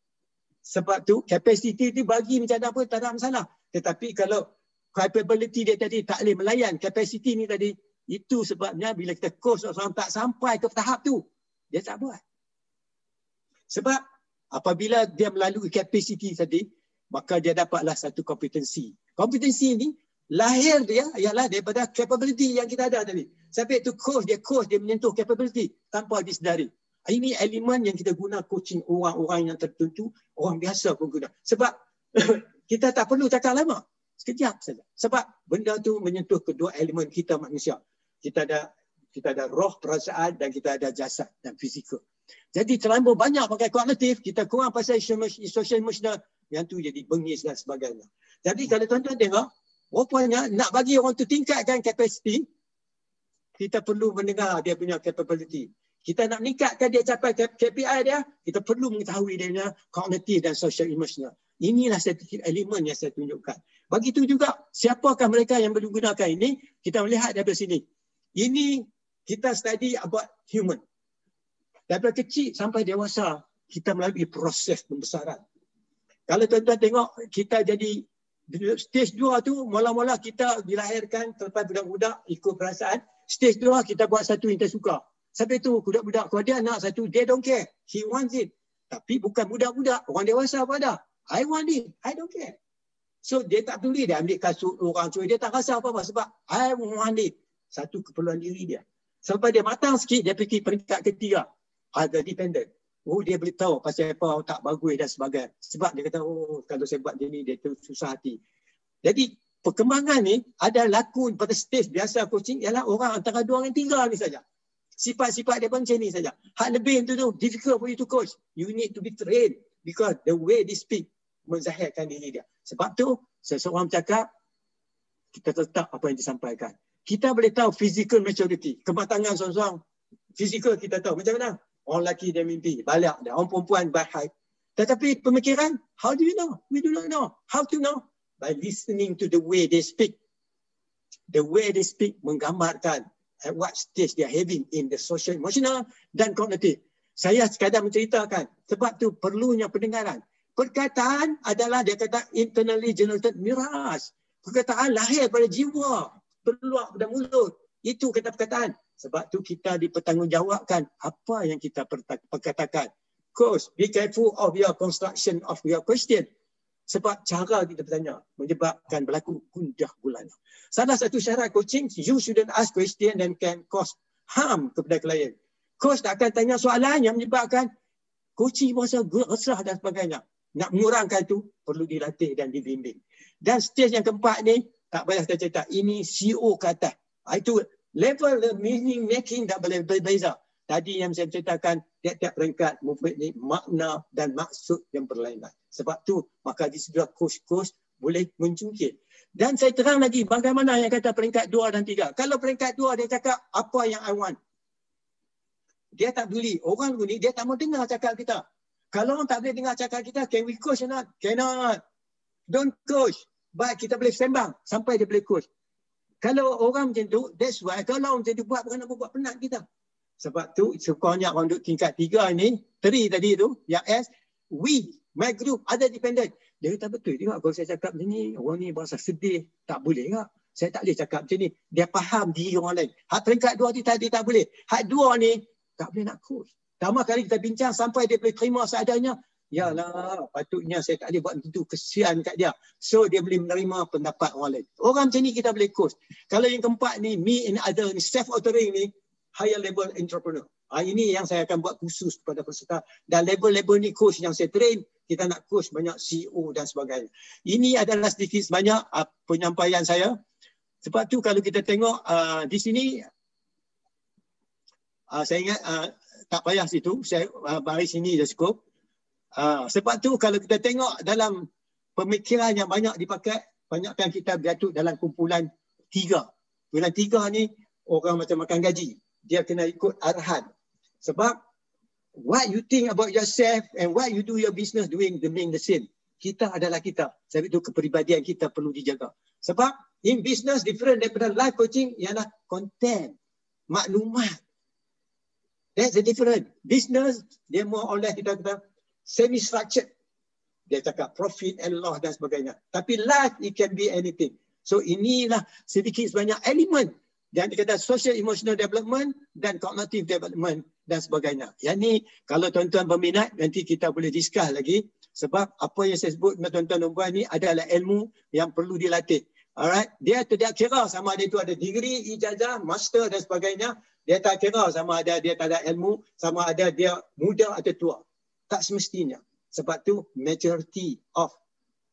Sebab tu kapasiti tu bagi macam apa tak ada masalah. Tetapi kalau capability dia tadi tak boleh melayan kapasiti ni tadi, itu sebabnya bila kita coach orang tak sampai ke tahap tu, dia tak buat. Sebab apabila dia melalui kapasiti tadi, maka dia dapatlah satu kompetensi. Kompetensi ini, lahir dia ialah daripada capability yang kita ada tadi. Sampai itu coach, dia menyentuh capability tanpa disedari. Ini elemen yang kita guna coaching orang-orang yang tertentu, orang biasa pun guna. Sebab kita tak perlu cakap lama. Sekejap saja. Sebab benda tu menyentuh kedua elemen kita manusia. Kita ada roh, perasaan dan kita ada jasad dan fizikal. Jadi terlalu banyak pakai kognitif, kita kurang pasal social emotional, yang tu jadi bengis dan sebagainya. Jadi kalau tuan-tuan tengok, rupanya nak bagi orang tu tingkatkan kapasiti, kita perlu mendengar dia punya capability. Kita nak meningkatkan dia capai KPI dia, kita perlu mengetahui dia punya kognitif dan social emotional. Inilah satu elemen yang saya tunjukkan. Begitu juga, siapakah mereka yang menggunakan ini? Kita melihat dari sini. Ini kita study about human. Daripada kecil sampai dewasa, kita melalui proses pembesaran. Kalau tuan-tuan tengok, kita jadi stage 2 tu, mula-mula kita dilahirkan terlepas budak-budak ikut perasaan. Stage 2 kita buat satu yang kita suka. Sampai tu budak-budak, kalau dia nak satu, they don't care. He wants it. Tapi bukan budak-budak, orang dewasa apa dah. I want it, I don't care. So dia tak peduli dia ambil kasut orang cuy, dia tak rasa apa-apa sebab I want it. Satu keperluan diri dia. Sampai dia matang sikit, dia pergi peringkat ketiga. Ada dependent. Oh, dia boleh tahu pasal apa tak bagus dan sebagainya. Sebab dia kata, oh kalau saya buat dia ni, dia tu susah hati. Jadi perkembangan ni ada laku pada stage biasa coaching ialah orang antara 2 dan 3 ni saja. Sifat-sifat dia macam ni saja. Hak lebih tu difficult for you to coach. You need to be trained because the way they speak menzahirkan diri dia. Sebab tu seseorang cakap kita tetap apa yang disampaikan. Kita boleh tahu physical maturity, kematangan seorang. Physical kita tahu macam mana. Orang lelaki dia mimpi, balak dia. Orang perempuan by height. Tetapi pemikiran, how do you know? We do not know. How to know? By listening to the way they speak. The way they speak menggambarkan at what stage they are having in the social, emotional dan kognitif. Saya sekadar menceritakan. Sebab tu perlunya pendengaran. Perkataan adalah dia kata internally generated mirage. Perkataan lahir pada jiwa. Keluar pada mulut. Itu kata perkataan. Sebab tu kita dipertanggungjawabkan apa yang kita perkatakan. Coach, be careful of your construction of your question. Sebab cara kita bertanya menyebabkan berlaku gundah gulana. Salah satu syarat coaching, you shouldn't ask question that can cause harm kepada klien. Coach tak akan tanya soalan yang menyebabkan coaching merasa resah dan sebagainya. Nak mengurangkan tu perlu dilatih dan dibimbing. Dan stage yang keempat ni, tak payah kita cerita. Ini CEO ke atas. Itu level meaning making tak boleh berbeza. Tadi yang saya ceritakan, tiap-tiap peringkat mempunyai makna dan maksud yang berlainan. Sebab tu, maka di sebelah coach-coach boleh mencungkit. Dan saya terang lagi bagaimana yang kata peringkat 2 dan 3. Kalau peringkat 2 dia cakap apa yang I want. Dia tak beli. Orang ni dia tak mau dengar cakap kita. Kalau orang tak boleh dengar cakap kita, can we coach or not? Cannot. Don't coach. But kita boleh sembang sampai dia boleh coach. Kalau orang macam tu, that's why kalau orang macam tu buat, bukan nak buat penat kita. Sebab tu, sekurangnya orang duduk tingkat 3 ni, 3 tadi tu, yang S, we, my group, other dependent. Dia kata betul juga kalau saya cakap macam ni, orang ni berasa sedih. Tak boleh tak? Saya tak boleh cakap macam ni. Dia faham diri orang lain. Hak peringkat 2 ni tadi tak boleh. Hak 2 ni, tak boleh nak coach. Pertama kali kita bincang sampai dia boleh terima seadanya. Yalah, patutnya saya tak boleh buat begitu. Kesian kat dia. So, dia boleh menerima pendapat orang lain. Orang macam ni kita boleh coach. Kalau yang keempat ni, me and other ni, self-authoring ni, higher level entrepreneur. Ini yang saya akan buat khusus kepada peserta. Dan level-level ni coach yang saya train, kita nak coach banyak CEO dan sebagainya. Ini adalah sedikit sebanyak penyampaian saya. Sebab tu kalau kita tengok di sini, saya ingat tak payah situ, saya baris sini dah cukup. Sebab tu kalau kita tengok dalam pemikiran yang banyak dipakai, banyakkan kita berjatuh dalam kumpulan 3. Kumpulan 3 ni orang macam makan gaji. Dia kena ikut arahan. Sebab what you think about yourself and what you do your business doing remain the same. Kita adalah kita. Sebab itu kepribadian kita perlu dijaga. Sebab in business different daripada life coaching ialah content, maklumat. That's the difference. Business dia more or less kita kata semi-structured. Dia cakap profit and loss dan sebagainya. Tapi life it can be anything. So inilah sedikit sebanyak elemen. Dan dia kata social emotional development dan cognitive development dan sebagainya. Yang ni kalau tuan-tuan berminat nanti kita boleh discuss lagi. Sebab apa yang saya sebut dengan tuan-tuan dan puan ni adalah ilmu yang perlu dilatih. Alright, dia tidak kira sama ada itu ada degree, ijazah, master dan sebagainya. Dia tak kira sama ada dia tak ada ilmu, sama ada dia muda atau tua. Tak semestinya. Sebab tu maturity of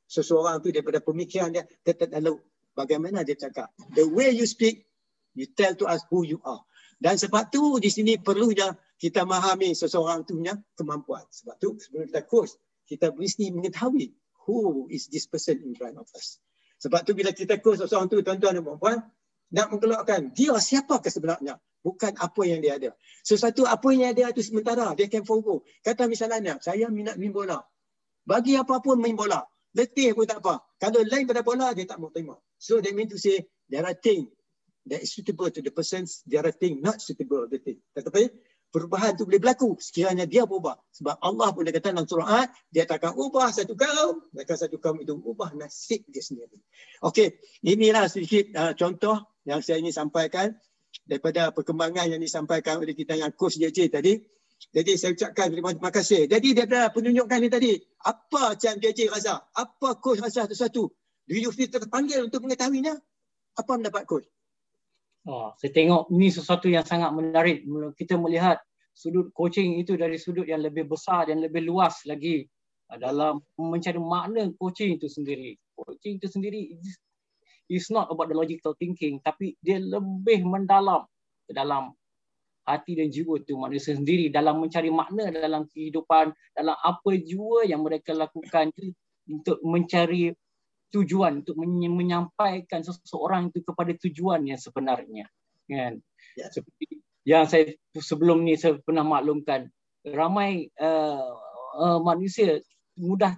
seseorang tu daripada pemikiran dia tetap lalu bagaimana dia cakap. The way you speak, you tell to us who you are. Dan sebab tu di sini perlunya kita memahami seseorang tu punya kemampuan. Sebab tu sebelum kita coach, kita mesti mengetahui who is this person in front of us. Sebab tu bila kita coach seseorang tu, tuan-tuan dan puan-puan, nak mengeluarkan dia siapakah sebenarnya. bukan apa yang dia ada. Sesuatu apa yang dia ada itu sementara, dia can forgo. Kata misalnya, saya minat main bola. Bagi apa-apa main bola. Letih pun tak apa. Kalau lain pada bola, dia tak mau terima. So that mean to say, there are things that is suitable to the person, there are things not suitable to the thing. Tetapi perubahan itu boleh berlaku sekiranya dia berubah. Sebab Allah pun dia kata dalam surah, dia takkan ubah satu kaum, maka satu kaum itu ubah nasib dia sendiri. Okey, inilah sedikit contoh yang saya ingin sampaikan daripada perkembangan yang disampaikan oleh kita yang Coach JJ tadi. Jadi saya ucapkan terima kasih. Jadi daripada penunjukan ni tadi, apa Chan JJ rasa? Apa Coach rasa sesuatu? Do you feel terpanggil untuk mengetahuinya? Apa pendapat Coach? Saya tengok ini sesuatu yang sangat menarik. Kita melihat sudut coaching itu dari sudut yang lebih besar dan lebih luas lagi dalam mencari makna coaching itu sendiri. Coaching itu sendiri is not about the logical thinking, tapi dia lebih mendalam ke dalam hati dan jiwa tu manusia sendiri dalam mencari makna dalam kehidupan, dalam apa jua yang mereka lakukan tu untuk mencari tujuan, untuk menyampaikan seseorang itu kepada tujuan yang sebenarnya, kan? Seperti yang saya sebelum ni saya pernah maklumkan, ramai manusia mudah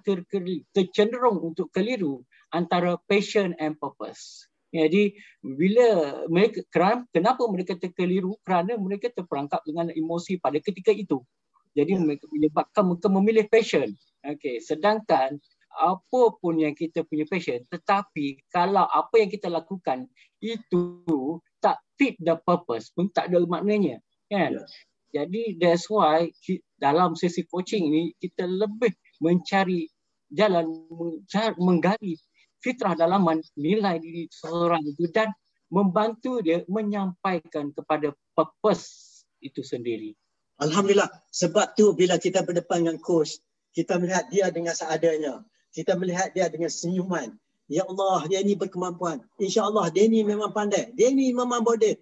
tercenderung untuk keliru antara passion and purpose. Jadi bila mereka, kenapa mereka terkeliru? Kerana mereka terperangkap dengan emosi pada ketika itu. Jadi mereka menyebabkan mereka memilih passion. Okey, sedangkan apa pun yang kita punya passion, tetapi kalau apa yang kita lakukan itu tak fit the purpose, pun tak ada maknanya, kan? Jadi that's why dalam sesi coaching ni kita lebih mencari jalan, menggali fitrah dalaman nilai diri seseorang itu dan membantu dia menyampaikan kepada purpose itu sendiri. Alhamdulillah. Sebab tu bila kita berdepan dengan coach, kita melihat dia dengan seadanya. Kita melihat dia dengan senyuman. Ya Allah, dia ni berkemampuan. InsyaAllah, dia ni memang pandai. Dia ni memang boleh.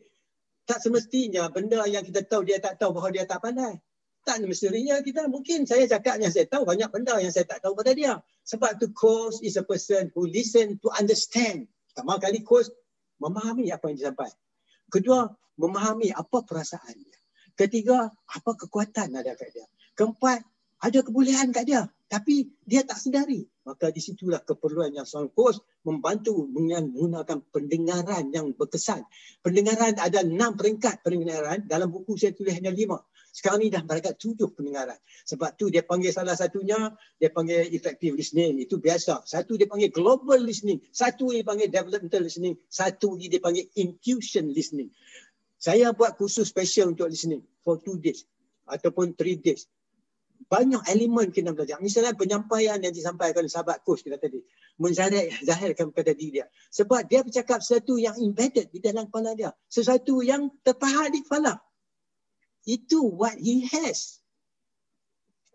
Tak semestinya benda yang kita tahu dia tak tahu bahawa dia tak pandai. Tak mestinya kita, mungkin saya cakap yang saya tahu, banyak benda yang saya tak tahu pada dia. Sebab tu coach is a person who listen to understand. Pertama kali coach memahami apa yang disampaikan. Kedua, memahami apa perasaan dia. Ketiga, apa kekuatan ada kat dia. Keempat, ada kebolehan kat dia. Tapi dia tak sedari. Maka di situlah keperluan yang seorang coach membantu dengan menggunakan pendengaran yang berkesan. Pendengaran ada 6 peringkat pendengaran. Dalam buku saya tulis hanya 5. Sekarang ni dah berdekat 7 pendengaran. Sebab tu dia panggil salah satunya, dia panggil effective listening. Itu biasa. Satu dia panggil global listening. Satu dia panggil developmental listening. Satu dia panggil intuition listening. Saya buat kursus special untuk listening for 2 days ataupun 3 days. Banyak elemen kena belajar. Misalnya penyampaian yang disampaikan oleh sahabat coach kita tadi. Menzahirkan kepada diri dia. Sebab dia bercakap sesuatu yang embedded di dalam kepala dia. Sesuatu yang terpahat di kepala. Itu what he has.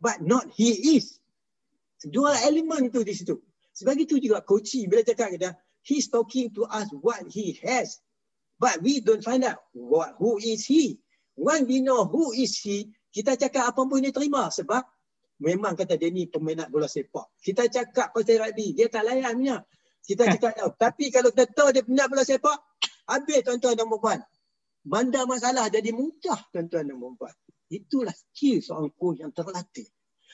But not he is. Dua elemen tu di situ. Sebab itu juga coaching bila cakap kita, he's talking to us what he has. But we don't find out who is he. When we know who is he, kita cakap apa pun dia terima. Sebab memang kata dia ni peminat bola sepak. Kita cakap pasal rugby, dia tak layan punya. Kita cakap tahu. Tapi kalau kita tahu dia peminat bola sepak, habis tuan-tuan dan puan-puan. Bandar masalah jadi mudah tuan-tuan dan puan-puan. Itulah skill seorang coach yang terlatih.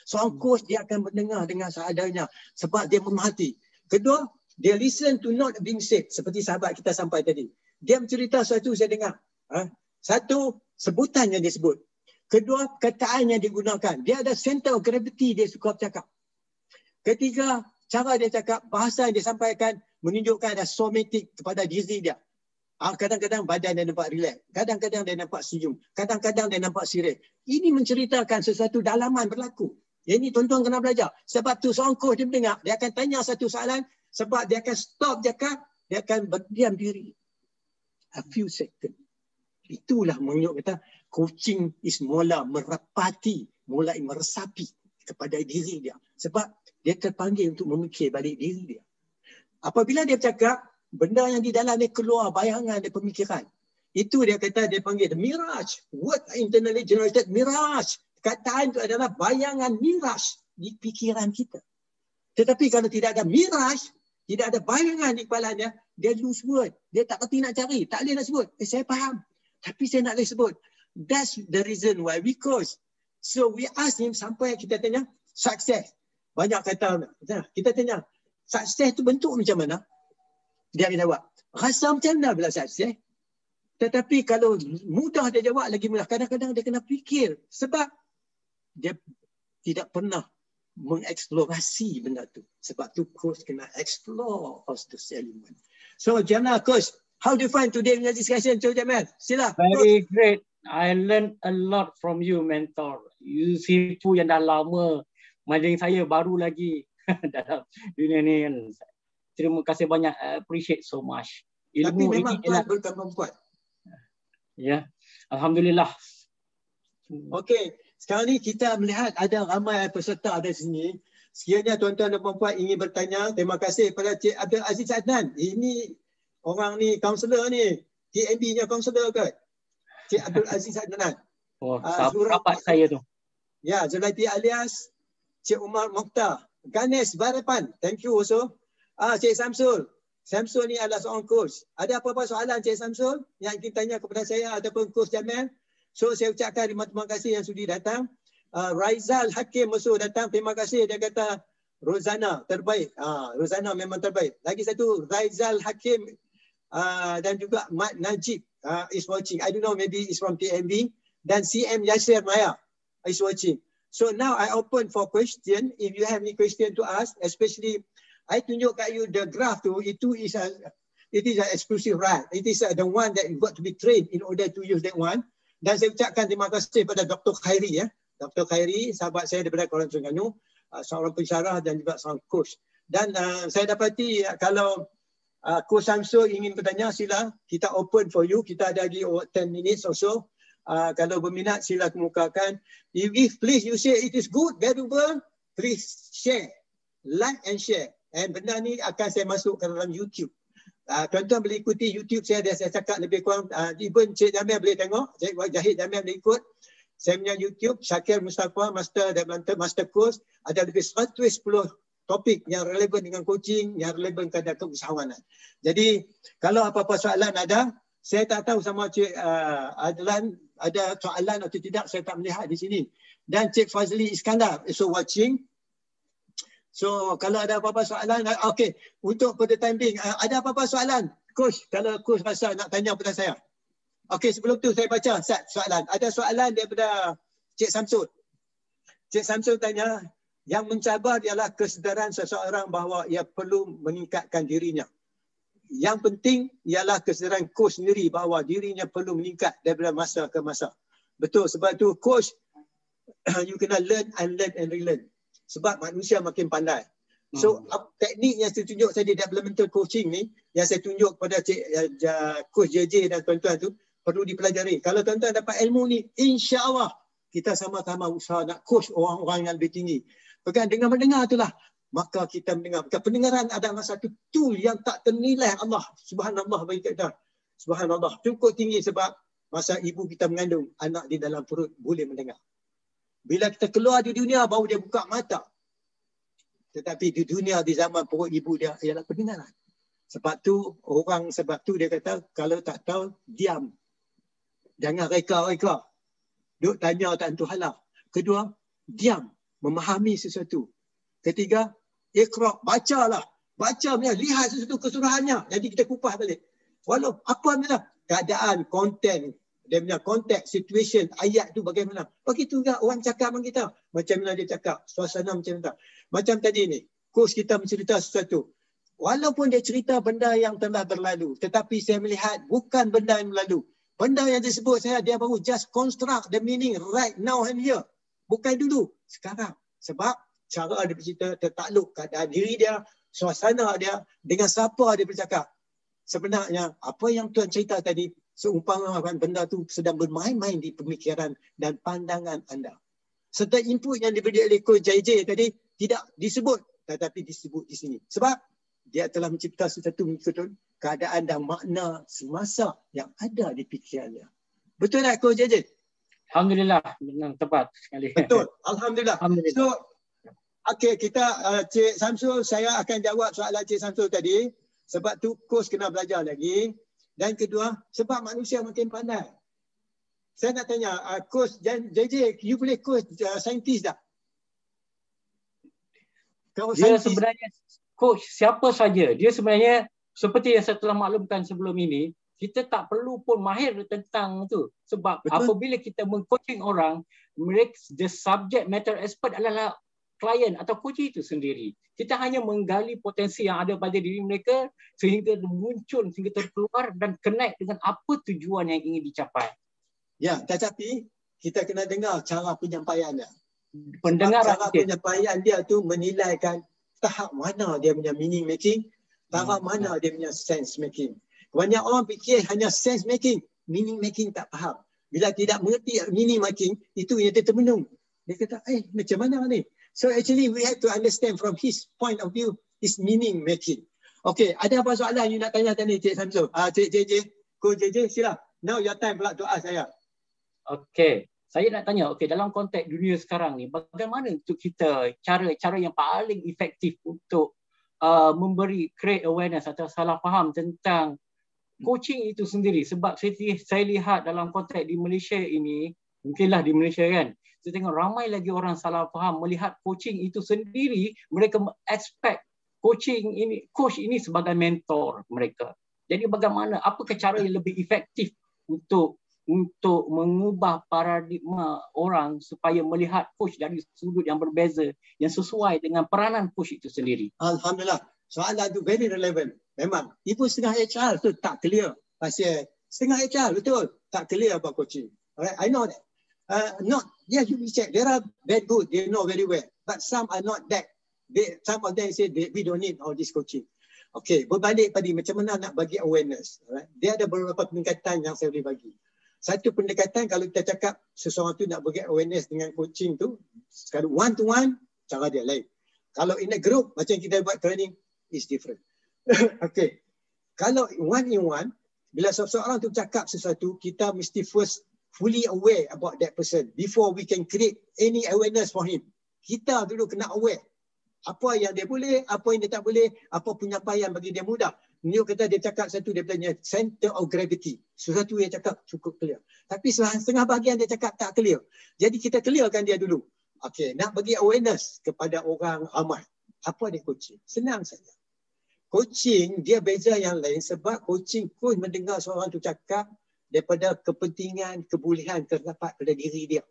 Seorang coach dia akan mendengar dengan seadanya sebab dia memerhati. Kedua, dia listen to not being said. Seperti sahabat kita sampai tadi. Dia bercerita sesuatu saya dengar. Satu, sebutan yang dia sebut. Kedua, kataan yang digunakan. Dia ada center of gravity dia suka bercakap. Ketiga, cara dia cakap, bahasa yang dia sampaikan menunjukkan ada somatic kepada diri dia. Kadang-kadang badan dia nampak relax. Kadang-kadang dia nampak senyum. Kadang-kadang dia nampak serius. Ini menceritakan sesuatu dalaman berlaku. Ini tuan-tuan kena belajar. Sebab tu seorang coach dia mendengar. Dia akan tanya satu soalan. Sebab dia akan stop cakap. Dia akan berdiam diri. A few seconds. Itulah menunjuk kata coaching is mula merepati, mulai meresapi kepada diri dia. Sebab dia terpanggil untuk memikir balik diri dia. Apabila dia bercakap, benda yang di dalam dia keluar bayangan dan pemikiran. Itu dia kata dia panggil the mirage. Word internally generated mirage. Kataan itu adalah bayangan mirage di pikiran kita. Tetapi kalau tidak ada mirage, tidak ada bayangan di kepalanya, dia lose word. Dia tak kerti nak cari. Tak boleh nak sebut. Saya faham. Tapi saya nak sebut. That's the reason why. Because. So we ask him sampai kita tanya, sukses. Banyak kata, kita tanya, sukses tu bentuk macam mana? Dia jawab, rasa macam mana bila sukses? Tetapi kalau mudah dia jawab, lagi mudah. Kadang-kadang dia kena fikir. Sebab dia tidak pernah mengeksplorasi benda tu. Sebab tu coach kena explore all those elements. So Jamal, coach, how do you find today punya discussion? So Jamal, sila. Very great. I learned a lot from you, mentor. You sifu yang dah lama macam saya, baru lagi dalam dunia ni kan. Terima kasih banyak. I appreciate so much. Tapi memang Tuhan berkembang kuat. Ya, alhamdulillah. Okey, sekarang ni kita melihat ada ramai peserta ada sini. Sekiranya tuan-tuan dan puan-puan ingin bertanya, terima kasih kepada Cik Abdul Aziz Adnan. Ini orang ni kaunselor ni, TMB-nya kaunselor ke? Cik Abdul Aziz Adnan. Oh, sahabat saya tu. Ya, Zulaiti Alias, Cik Umar Mokhtar, Ganesh Barapan, thank you also. Cik Samsul. Samsul ni adalah seorang coach. Ada apa-apa soalan Cik Samsul yang ingin tanya kepada saya ataupun coach Jamil? So saya ucapkan terima kasih yang sudi datang. Raizal Hakim masuk datang. Terima kasih. Dia kata Rozana terbaik. Rozana memang terbaik. Lagi satu Raizal Hakim dan juga Mat Najib is watching. I don't know, maybe it's from TMB. Dan CM Yasir Maya is watching. So now I open for question. If you have any question to ask, especially I tunjuk kat you the graph tu, it is an exclusive right. It is the one that you got to be trained in order to use that one. Dan saya ucapkan terima kasih kepada Dr. Khairi. Dr. Khairi, sahabat saya daripada Kuala Terengganu, seorang pensyarah dan juga seorang coach. Dan saya dapati kalau Coach Samsul ingin bertanya, sila. Kita open for you. Kita ada lagi 10 minutes or so. Kalau berminat, sila kemukakan. If please you say it is good, valuable, please share. Like and share. And benda ni akan saya masuk ke dalam YouTube. Tuan-tuan boleh ikuti YouTube saya, saya cakap lebih kurang, even Cik Jamil boleh tengok, Cik Wahid Jamil boleh ikut. Saya punya YouTube, Shakir Mustafa, Master Development, Master Course, ada lebih 110 topik yang relevan dengan coaching, yang relevan kepada keusahawanan. Jadi, kalau apa-apa soalan ada, saya tak tahu sama Cik Adlan ada soalan atau tidak, saya tak melihat di sini. Dan Cik Fazli Iskandar also watching. So kalau ada apa-apa soalan, okey, untuk pada time being, ada apa-apa soalan? Coach, kalau coach rasa nak tanya kepada saya. Okey, sebelum tu saya baca soalan. Ada soalan daripada Cik Samsul. Cik Samsul tanya, yang mencabar ialah kesedaran seseorang bahawa ia perlu meningkatkan dirinya. Yang penting ialah kesedaran coach sendiri bahawa dirinya perlu meningkat daripada masa ke masa. Betul, sebab tu coach, you kena learn and relearn. Sebab manusia makin pandai. So teknik yang saya tunjuk tadi, developmental coaching ni, yang saya tunjuk kepada Coach JJ dan tuan-tuan tu, perlu dipelajari. Kalau tuan-tuan dapat ilmu ni, insya-Allah kita sama-sama usaha nak coach orang-orang yang lebih tinggi. Bukan dengan mendengar itulah, maka kita mendengar. Pendengaran adalah satu tool yang tak ternilai Allah. Subhanallah bagi kita. Subhanallah. Cukup tinggi sebab masa ibu kita mengandung, anak di dalam perut boleh mendengar. Bila kita keluar di dunia, baru dia buka mata. Tetapi di dunia, di zaman perut ibu dia, ialah pendengaran. Sebab tu dia kata, kalau tak tahu, diam. Jangan reka-reka. Duk tanya tak tentu halah. Kedua, diam. Memahami sesuatu. Ketiga, iqra', bacalah. Baca, lihat sesuatu keseluruhannya. Jadi kita kupas balik. Walau apa mana keadaan, konten, dia punya konteks, situation, ayat tu bagaimana. Begitu juga orang cakap dengan kita. Macam mana dia cakap, suasana macam mana. Macam tadi ni, coach kita mencerita sesuatu. Walaupun dia cerita benda yang telah berlalu, tetapi saya melihat bukan benda yang berlalu. Benda yang disebut saya, dia baru just construct the meaning right now and here. Bukan dulu, sekarang. Sebab cara dia bercerita tertakluk keadaan diri dia, suasana dia, dengan siapa dia bercakap. Sebenarnya, apa yang Tuan cerita tadi, seumpamakan benda tu sedang bermain-main di pemikiran dan pandangan anda. Serta input yang diberi oleh Coach JJ tadi tidak disebut, tetapi disebut di sini. Sebab dia telah mencipta sesuatu mengikut keadaan dan makna semasa yang ada di fikirannya. Betul tak Coach JJ? Alhamdulillah, benar tepat sekali. Betul, Alhamdulillah. So, okey, kita Cik Samsul, saya akan jawab soalan Cik Samsul tadi. Sebab tu Coach kena belajar lagi. Dan kedua, sebab manusia makin pandai. Saya nak tanya, coach JJ, you boleh coach saintis tak? Kalau Dia saintis, sebenarnya coach siapa saja. Dia sebenarnya seperti yang saya telah maklumkan sebelum ini, kita tak perlu pun mahir tentang tu. Sebab betul. apabila kita meng-coaching orang, mereka the subject matter expert adalah klien atau coach itu sendiri. Kita hanya menggali potensi yang ada pada diri mereka sehingga muncul, sehingga terkeluar dan connect dengan apa tujuan yang ingin dicapai. Ya, tetapi kita kena dengar cara penyampaian dia. Pendengaran Cara kita. penyampaian dia tu menilaikan tahap mana dia punya meaning making, tahap mana dia punya sense making. Banyak orang fikir hanya sense making, meaning making tak faham. Bila tidak mengerti meaning making, itu yang dia termenung. Dia kata, macam mana ni? So actually we have to understand from his point of view, his meaning making. Okay, ada apa soalan you nak tanya tadi, Cik Samsul? Cik JJ, Coach JJ, sila. Now your time pula to ask saya. Okey, saya nak tanya, dalam konteks dunia sekarang ni, bagaimana untuk kita cara yang paling efektif untuk create awareness atau salah faham tentang coaching itu sendiri? Sebab saya lihat dalam konteks di Malaysia ini, mungkinlah di Malaysia kan, saya tengok ramai lagi orang salah faham melihat coaching itu sendiri, mereka expect coach ini sebagai mentor mereka. Jadi bagaimana, apakah cara yang lebih efektif untuk mengubah paradigma orang supaya melihat coach dari sudut yang berbeza yang sesuai dengan peranan coach itu sendiri? Alhamdulillah. Soalan tu very relevant. Memang. Ibu setengah HR tu tak clear. Pasal setengah HR betul. Tak clear about coaching. Alright, I know that. You check. There are very good. They know very well. But some are not that. Some of them say we don't need all this coaching. Okay, berbalik pada macam mana nak bagi awareness. Alright? Dia ada beberapa pendekatan yang saya boleh bagi. Satu pendekatan kalau kita cakap seseorang tu nak bagi awareness dengan coaching tu, kalau one to one, cara dia lain. Kalau in a group, macam kita buat training, is different. Okay. Kalau one in one, bila seseorang tu cakap sesuatu, kita mesti first fully aware about that person before we can create any awareness for him. Kita dulu kena aware. Apa yang dia boleh, apa yang dia tak boleh, apa penyampaian bagi dia mudah. Dia kata dia cakap satu, dia tanya center of gravity. Sesuatu yang cakap cukup clear. Tapi setengah bahagian dia cakap tak clear. Jadi kita clearkan dia dulu. Okay, nak bagi awareness kepada orang ramai. Apa dia coaching? Senang saja. Coaching dia beza yang lain sebab coach mendengar seorang tu cakap daripada kepentingan, kebolehan terdapat pada diri dia.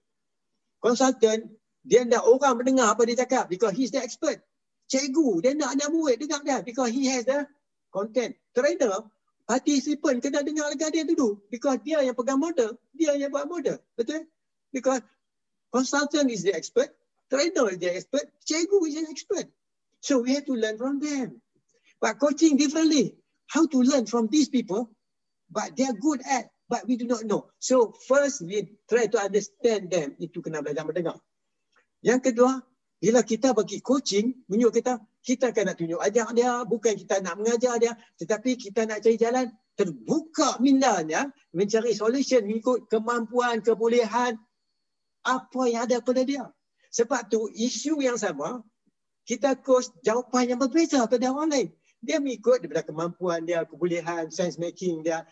Consultant, dia nak orang mendengar apa dia cakap because he's the expert. Cikgu, dia nak anak murid dengar dia because he has the content. Trainer, participant kena dengar dengan dia dulu because dia yang pegang model, dia yang buat model. Betul? Because consultant is the expert, trainer is the expert, cikgu is the expert. So we have to learn from them. But coaching differently. How to learn from these people, but they are good at, but we do not know. So first we try to understand them. Itu kena belajar mendengar. Yang kedua, bila kita bagi coaching, menunjuk kita akan nak tunjuk ajar dia, bukan kita nak mengajar dia, tetapi kita nak cari jalan terbuka mindanya, mencari solution mengikut kemampuan, kebolehan, apa yang ada pada dia. Sebab tu isu yang sama, kita coach jawapan yang berbeza pada orang lain. Dia mengikut daripada kemampuan dia, kebolehan, sense making dia,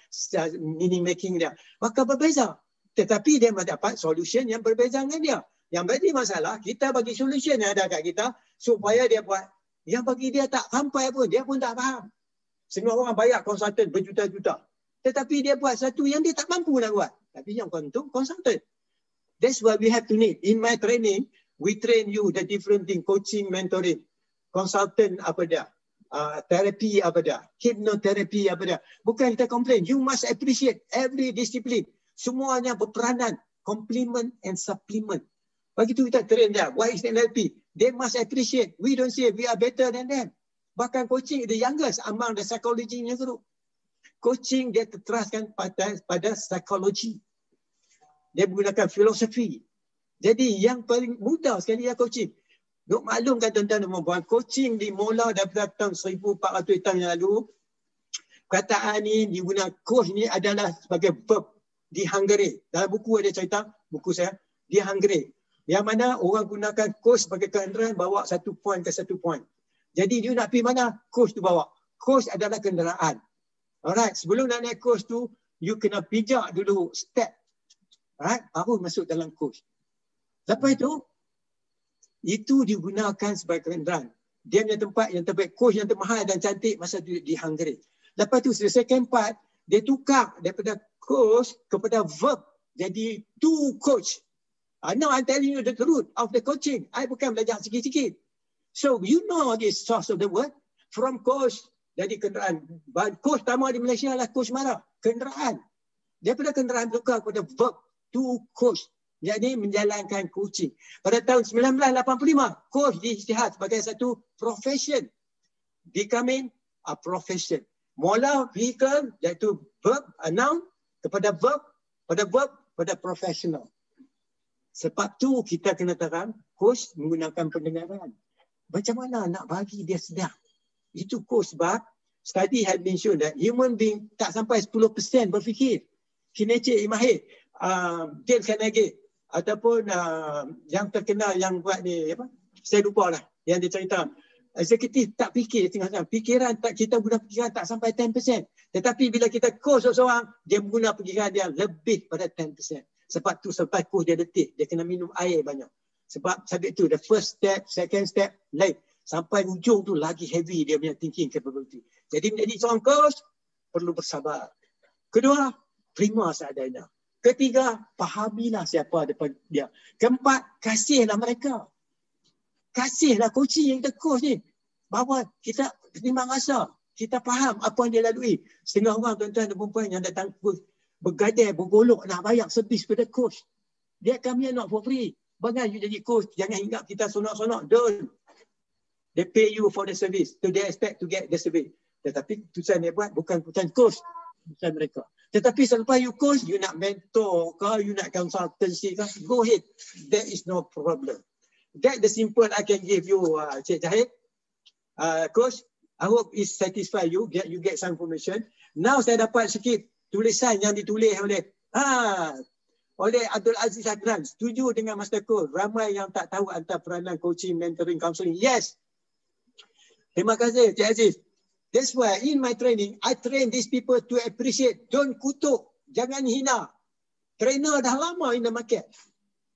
meaning making dia. Maka berbeza. Tetapi dia mendapat solution yang berbeza dengan dia. Yang berarti masalah, kita bagi solution yang ada kat kita supaya dia buat. Yang bagi dia tak sampai pun, dia pun tak faham. Semua orang bayar konsultan berjuta-juta. Tetapi dia buat satu yang dia tak mampu nak buat. Tapi yang untung konsultan. That's what we have to need. In my training, we train you the different thing, coaching, mentoring, consultant apa dia, therapy apa dia, hypnotherapy apa dia. Bukan kita complain. You must appreciate every discipline. Semuanya berperanan, complement and supplement. Begitu kita train dia. What is NLP? They must appreciate. We don't say we are better than them. Bahkan coaching the youngest among the psychology group. Coaching dia terteraskan pada psikologi. Dia menggunakan filosofi. Jadi yang paling mudah sekali ya coaching. Nak maklumkan tuan-tuan dan puan-puan, coaching dimula daripada tahun 1400 tahun yang lalu. Kataan ni digunakan, coach ni adalah sebagai verb di Hungary. Dalam buku ada cerita, buku saya, di Hungary. Yang mana orang gunakan coach sebagai kenderaan bawa satu point ke satu point. Jadi dia nak pergi mana, coach tu bawa. Coach adalah kenderaan. Alright, sebelum nak naik coach tu, you kena pijak dulu step. Right? Baru masuk dalam coach. Lepas itu digunakan sebagai kenderaan. Dia punya tempat yang terbaik, coach yang termahal dan cantik masa di Hungary. Lepas tu the second part, dia tukar daripada coach kepada verb. Jadi to coach. Now I'm telling you the root of the coaching. I bukan belajar sikit-sikit. So you know the source of the word. From coach, jadi kenderaan. Coach pertama di Malaysia adalah coach marah. Kenderaan. Daripada kenderaan tukar kepada verb to coach. Jadi menjalankan coaching. Pada tahun 1985, coach diisytihad sebagai satu profession. Becoming a profession. Mula vehicle iaitu verb, noun kepada verb, pada professional. Sebab tu kita kena terang, coach menggunakan pendengaran. Macam mana nak bagi dia sedar? Itu coach sebab study had been shown that human being tak sampai 10% berfikir. Kinecik Imahir, Dale Carnegie ataupun yang terkenal yang buat ni apa? Saya lupa lah yang dia cerita. Eksekutif tak fikir tengah-tengah. Fikiran tak, kita guna fikiran tak sampai 10%. Tetapi bila kita coach seorang, dia guna fikiran dia lebih pada 10%. Sebab tu sampai coach dia letih, dia kena minum air banyak. Sebab tu the first step, second step, lain. Sampai ujung tu lagi heavy dia punya thinking capability. Jadi menjadi seorang coach perlu bersabar. Kedua, terima seadanya. Ketiga, fahamilah siapa depan dia. Keempat, kasihlah mereka. Kasihlah coaching yang kita coach ni. Bahawa kita terima rasa, kita faham apa yang dia lalui. Setengah orang tuan-tuan dan perempuan yang datang bergadai, bergolok nak bayar servis pada coach. Dia kami not for free. Bagaimana you jadi coach? Jangan ingat kita sonok-sonok. Don't. They pay you for the service. So they expect to get the service. Tetapi keputusan dia buat bukan keputusan coach. Keputusan mereka. Tetapi selepas you coach, you nak mentor ke, you nak consultancy ke, go ahead. There is no problem. That's the simple I can give you, Cik Zahid. Coach, I hope it satisfy you. You get some information. Now saya dapat sikit tulisan yang ditulis oleh Abdul Aziz Adnan. Setuju dengan Master Coach. Ramai yang tak tahu antara peranan coaching, mentoring, counselling. Yes. Terima kasih, Cik Aziz. That's why in my training, I train these people to appreciate. Don't kutuk. Jangan hina. Trainer dah lama in the market.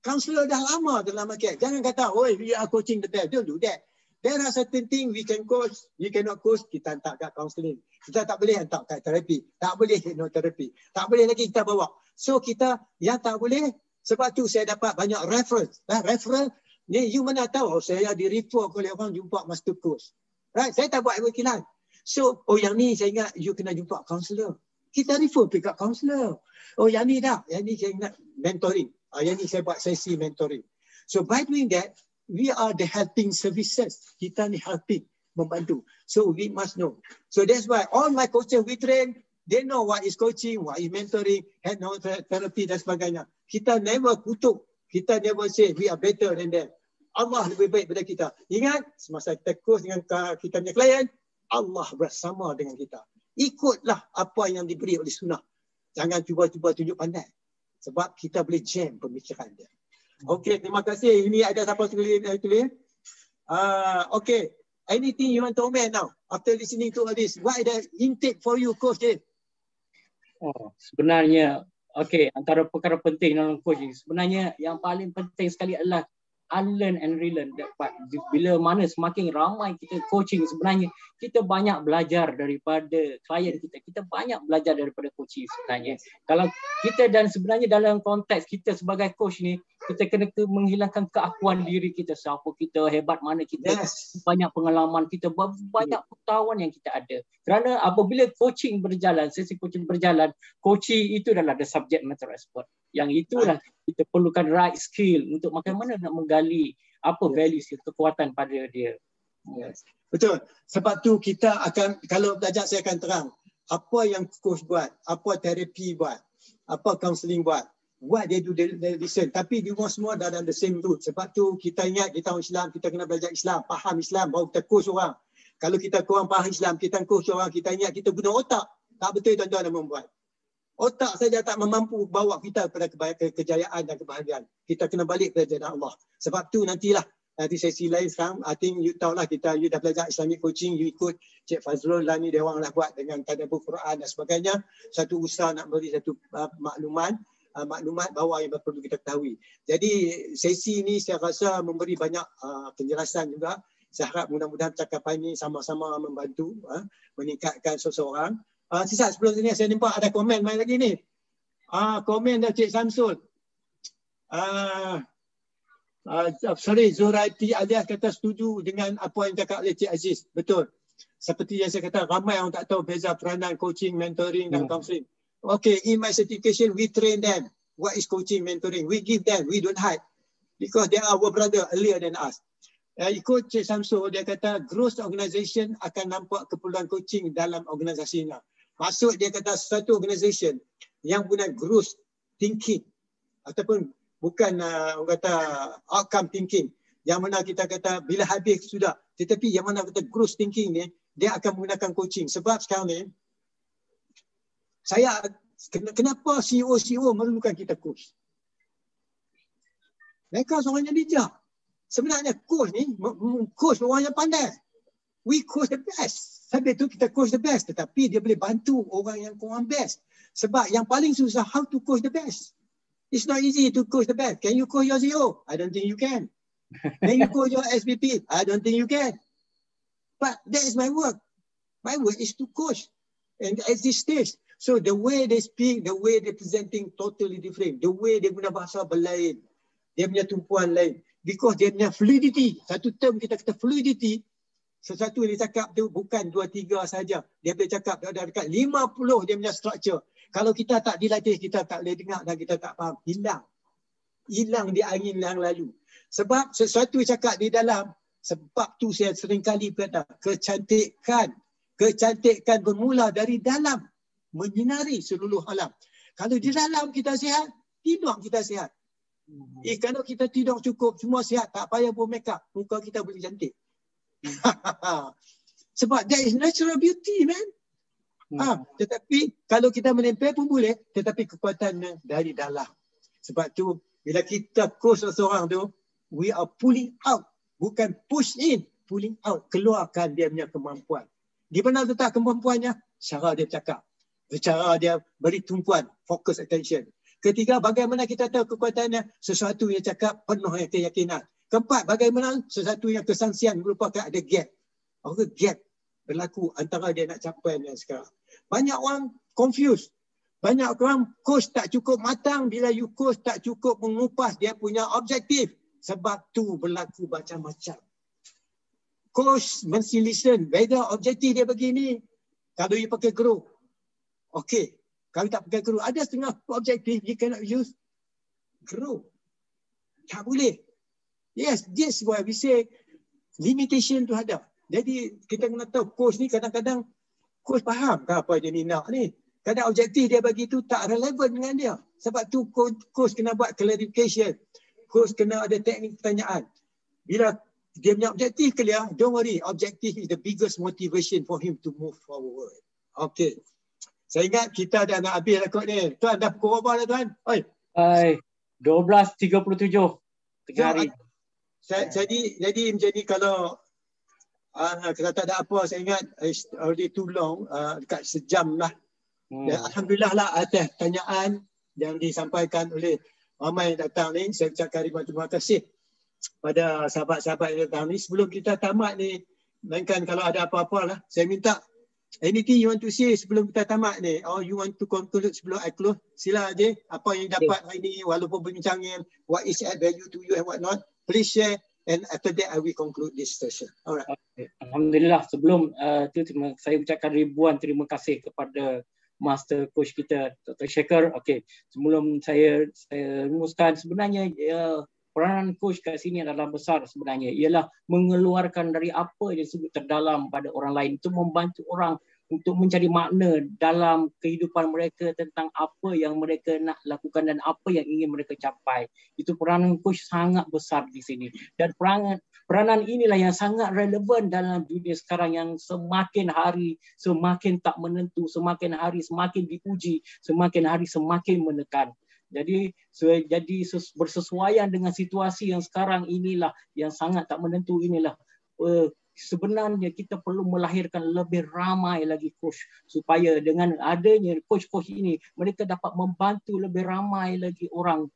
Counselor dah lama dalam market. Jangan kata, oh, we are coaching the best. Don't do that. There are certain things we can coach. We cannot coach. Kita hantar kat counselling. Kita tak boleh hantar kat terapi. Tak boleh hypnotherapy. Tak boleh lagi kita bawa. So kita yang tak boleh. Sebab tu saya dapat banyak reference. Reference ni you mana tahu saya di-refer oleh orang jumpa master coach. Right? Saya tak buat wakilan. So, yang ni saya ingat you kena jumpa counselor. Kita refer pergi kat counselor. Yang ni dah. Yang ni saya ingat mentoring. Yang ni saya buat sesi mentoring. So by doing that, we are the helping services. Kita ni helping, membantu. So we must know. So that's why all my coaches we train, they know what is coaching, what is mentoring, hypnotherapy dan sebagainya. Kita never kutuk. Kita never say we are better than them. Allah lebih baik daripada kita. Ingat, semasa kita coach dengan kita punya klien, Allah bersama dengan kita. Ikutlah apa yang diberi oleh sunnah. Jangan cuba-cuba tunjuk pandai. Sebab kita boleh jam pemikiran dia. Okey, terima kasih. Ini ada siapa tulis? Okay. Anything you want to comment now? After listening to all this, what is the intake for you, Coach Dave? Sebenarnya, antara perkara penting dalam coaching, sebenarnya yang paling penting sekali adalah unlearn and relearn. Bila mana semakin ramai kita coaching, sebenarnya kita banyak belajar daripada klien kita. Kita banyak belajar daripada coaching sebenarnya. Kalau kita dan sebenarnya dalam konteks kita sebagai coach ni, kita kena menghilangkan keakuan diri kita. Siapa kita, hebat mana kita, banyak pengalaman kita, banyak pengetahuan yang kita ada. Kerana apabila coaching berjalan, sesi coaching berjalan, coaching itu adalah the subject matter expert. Yang itulah kita perlukan right skill untuk bagaimana nak menggali apa values, kekuatan pada dia. Yes. Betul. Sebab tu kita akan, kalau belajar saya akan terang apa yang coach buat, apa terapi buat, apa counselling buat. What they do, they listen. Tapi dia semua dalam the same route. Sebab tu kita ingat kita orang Islam, kita kena belajar Islam, faham Islam, baru kita coach orang. Kalau kita kurang faham Islam, kita coach orang, kita ingat kita guna otak. Tak betul tuan-tuan dan membuat. Otak saja tak mampu bawa kita kepada kejayaan dan kebahagiaan. Kita kena balik kepada jalan Allah. Sebab tu nanti sesi lain sekarang, I think you tahulah you dah belajar Islamic coaching, you ikut Cik Fazrul lah ni, dia orang lah buat dengan tadabbur Quran dan sebagainya. Satu usaha nak beri satu makluman. maklumat bawah yang perlu kita ketahui. Jadi sesi ini saya rasa memberi banyak penjelasan juga. Saya harap mudah-mudahan percakapan ini sama-sama membantu meningkatkan seseorang. Sisa sebelum ini saya nampak ada komen main lagi ni. Komen dari Cik Samsul. Sorry, Zuraiti alias kata setuju dengan apa yang cakap oleh Cik Aziz. Betul. Seperti yang saya kata, ramai orang tak tahu beza peranan coaching, mentoring dan counselling. Okay, in my certification, we train them. What is coaching, mentoring? We give them, we don't hide. Because they are our brother earlier than us. Ikut Cik Samsul, dia kata growth organisation akan nampak keperluan coaching dalam organisasinya. Maksud dia kata satu organisation yang punya growth thinking ataupun bukan orang kata outcome thinking, yang mana kita kata bila habis sudah, tetapi yang mana kata growth thinking ni dia akan menggunakan coaching. Sebab sekarang ni saya kenapa CEO memerlukan kita coach? Mereka seorang yang bijak. Sebenarnya coach ni coach orang yang pandai. We coach the best. Sampai tu kita coach the best, tetapi dia boleh bantu orang yang kurang best. Sebab yang paling susah how to coach the best. It's not easy to coach the best. Can you coach your CEO? I don't think you can. Can you coach your SVP? I don't think you can. But that is my work. My work is to coach. And at this stage, so the way they speak, the way they presenting totally different. The way dia guna bahasa berlain. Dia punya tumpuan lain. Because dia punya fluidity. Satu term kita kata fluidity. Sesuatu yang dia cakap tu bukan 2-3 saja. Dia boleh cakap ada dekat 50 dia punya structure. Kalau kita tak dilatih, kita tak boleh dengar dan kita tak faham. Hilang di angin yang lalu. Sebab sesuatu cakap di dalam, sebab tu saya seringkali kata, kecantikan bermula dari dalam, menyinari seluruh alam. Kalau di dalam kita sihat, tidur kita sihat. Kalau kita tidur cukup, semua sihat, tak payah buat make up, muka kita boleh cantik. Sebab that is natural beauty, man. Tetapi kalau kita menempel pun boleh, tetapi kekuatannya dari dalam. Sebab tu bila kita coach seseorang tu, we are pulling out, bukan push in, pulling out, keluarkan dia punya kemampuan. Di mana letak kemampuannya? Cara dia cakap, cara dia beri tumpuan, focus attention. Ketiga, bagaimana kita tahu kekuatannya? Sesuatu yang cakap penuh keyakinan. Keempat, bagaimana sesuatu yang kesangsian merupakan ada gap. Gap berlaku antara dia nak capai yang sekarang. Banyak orang confused. Banyak orang coach tak cukup matang. Bila you coach tak cukup mengupas dia punya objektif. Sebab tu berlaku macam-macam. Coach mesti listen. Whether objektif dia begini. Kalau you pakai grow. Okay. Kalau tak pakai grow. Ada setengah objektif you cannot use grow. Tak boleh. Yes, that's why we say limitation tu ada. Jadi kita kena tahu coach ni kadang-kadang coach faham ke apa dia ni nak ni. Kadang objektif dia bagi tu tak relevan dengan dia. Sebab tu coach kena buat clarification. Coach kena ada teknik pertanyaan. Bila dia punya objektif clear, don't worry. Objektif is the biggest motivation for him to move forward. Okay. Saya ingat kita dah nak habis rekod ni. Tuan dah pukul berapa dah tuan? Oi. 12.37 tengah hari. Jadi kalau tak ada apa, saya ingat already too long, dekat sejam lah. Alhamdulillah lah atas tanyaan yang disampaikan oleh ramai yang datang ni. Saya ucapkan ribuan terima kasih pada sahabat-sahabat yang datang ni. Sebelum kita tamat ni, mainkan kalau ada apa-apa lah, saya minta anything you want to say sebelum kita tamat ni, or you want to conclude sebelum I close, sila je. Apa yang dapat hari ni, walaupun berbincangan, what is add value to you and what not, please share. And after that, I will conclude this session. Alright. Alhamdulillah. Sebelum saya ucapkan ribuan terima kasih kepada Master Coach kita, Dr. Shaker. Okay. Sebelum saya rumuskan, sebenarnya peranan coach kat sini adalah besar sebenarnya. Ialah mengeluarkan dari apa yang disebut terdalam pada orang lain. Itu membantu orang untuk mencari makna dalam kehidupan mereka tentang apa yang mereka nak lakukan dan apa yang ingin mereka capai. Itu peranan coach sangat besar di sini. Dan peranan inilah yang sangat relevan dalam dunia sekarang yang semakin hari semakin tak menentu, semakin hari semakin diuji, semakin hari semakin menekan. Jadi bersesuaian dengan situasi yang sekarang inilah yang sangat tak menentu inilah sebenarnya kita perlu melahirkan lebih ramai lagi coach, supaya dengan adanya coach-coach ini mereka dapat membantu lebih ramai lagi orang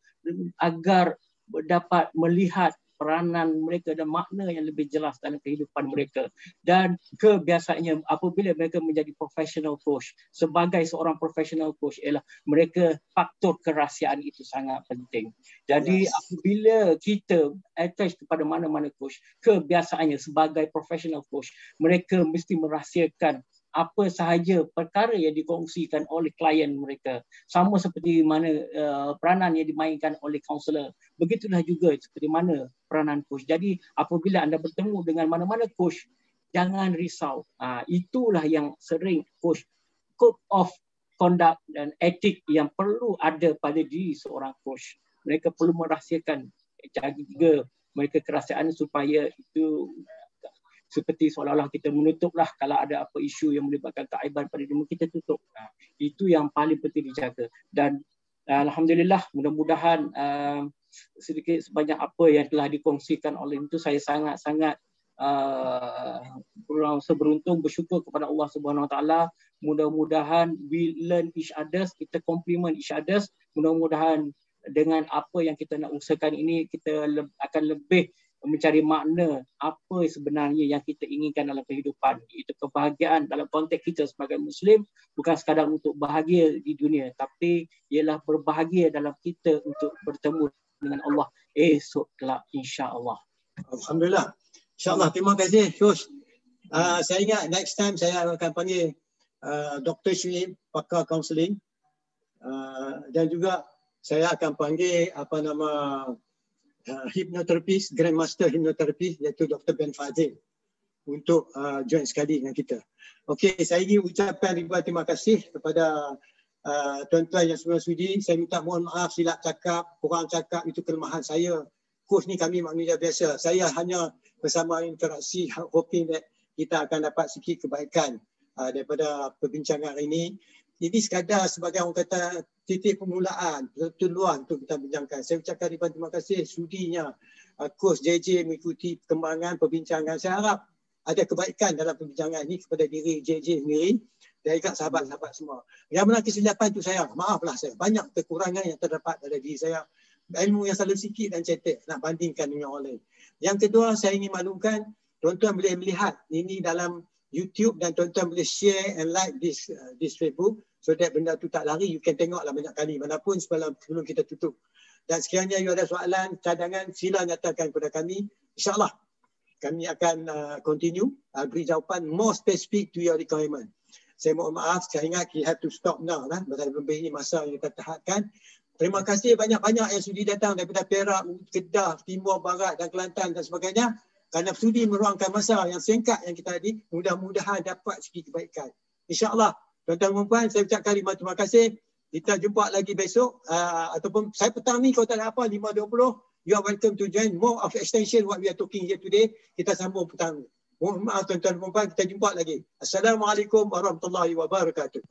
agar dapat melihat peranan mereka dan makna yang lebih jelas dalam kehidupan mereka. Dan kebiasaannya apabila mereka menjadi professional coach, sebagai seorang professional coach ialah mereka faktor kerahsiaan itu sangat penting. Jadi apabila kita attach kepada mana-mana coach, kebiasaannya sebagai professional coach, mereka mesti merahsiakan apa sahaja perkara yang dikongsikan oleh klien mereka. Sama seperti mana peranan yang dimainkan oleh kaunselor. Begitulah juga seperti mana peranan coach. Jadi apabila anda bertemu dengan mana-mana coach, jangan risau. Itulah yang sering coach, code of conduct dan etik yang perlu ada pada diri seorang coach. Mereka perlu merahsiakan, jaga mereka kerahsiaan supaya itu seperti seolah-olah kita menutuplah kalau ada apa isu yang melibatkan keaiban pada diri kita tutup. Itu yang paling penting dijaga. Dan alhamdulillah, mudah-mudahan sedikit sebanyak apa yang telah dikongsikan oleh itu, saya sangat-sangat beruntung, bersyukur kepada Allah Subhanahu Wa Taala. Mudah-mudahan we learn each other, kita compliment each other. Mudah-mudahan dengan apa yang kita nak usahakan ini, kita akan lebih mencari makna apa sebenarnya yang kita inginkan dalam kehidupan. Itu kebahagiaan dalam konteks kita sebagai Muslim, bukan sekadar untuk bahagia di dunia, tapi ialah berbahagia dalam kita untuk bertemu dengan Allah esok kelak, insya-Allah. Alhamdulillah. InsyaAllah. Terima kasih Coach. Saya ingat next time saya akan panggil Dr. Syuib, pakar kaunseling, dan juga saya akan panggil hipnoterapis, Grandmaster hipnoterapis, iaitu Dr. Ben Fazil untuk join sekali dengan kita. Okey, saya ingin ucapkan ribuan terima kasih kepada tuan-tuan yang semua sudi. Saya minta mohon maaf silap cakap, kurang cakap, itu kelemahan saya. Coach ni kami manusia biasa. Saya hanya bersama interaksi, hoping that kita akan dapat sikit kebaikan daripada perbincangan hari ini. Ini sekadar sebagai orang kata titik permulaan, peluang untuk kita bincangkan. Saya ucapkan ribuan terima kasih sudinya Coach JJ mengikuti perkembangan perbincangan. Saya harap ada kebaikan dalam perbincangan ini kepada diri JJ sendiri dan juga sahabat-sahabat semua. Yang mana kesilapan itu saya, maaflah saya. Banyak kekurangan yang terdapat pada diri saya. Ilmu yang selalu sikit dan cetek nak bandingkan dengan orang lain. Yang kedua, saya ingin maklumkan tuan-tuan boleh melihat ini dalam YouTube dan tuan-tuan boleh share and like this Facebook. So that benda tu tak lari, you can tengoklah banyak kali manapun sebelum kita tutup. Dan sekiranya you ada soalan, cadangan, sila nyatakan kepada kami. InsyaAllah kami akan continue beri jawapan more specific to your requirement. Saya mohon maaf, saya ingat we have to stop now lah. Berhubung masa yang kita tahapkan. Terima kasih banyak-banyak yang sudi datang daripada Perak, Kedah, Timur, Barat dan Kelantan dan sebagainya. Kerana sudi meluangkan masa yang singkat yang kita ada, mudah-mudahan dapat sedikit kebaikan. InsyaAllah. Tuan-tuan dan puan, saya ucapkan terima kasih. Kita jumpa lagi besok ataupun saya petang ni kalau tak ada apa 5.20, you are welcome to join more of extension what we are talking here today. Kita sambung petang. Mohon maaf tuan-tuan dan puan, kita jumpa lagi. Assalamualaikum warahmatullahi wabarakatuh.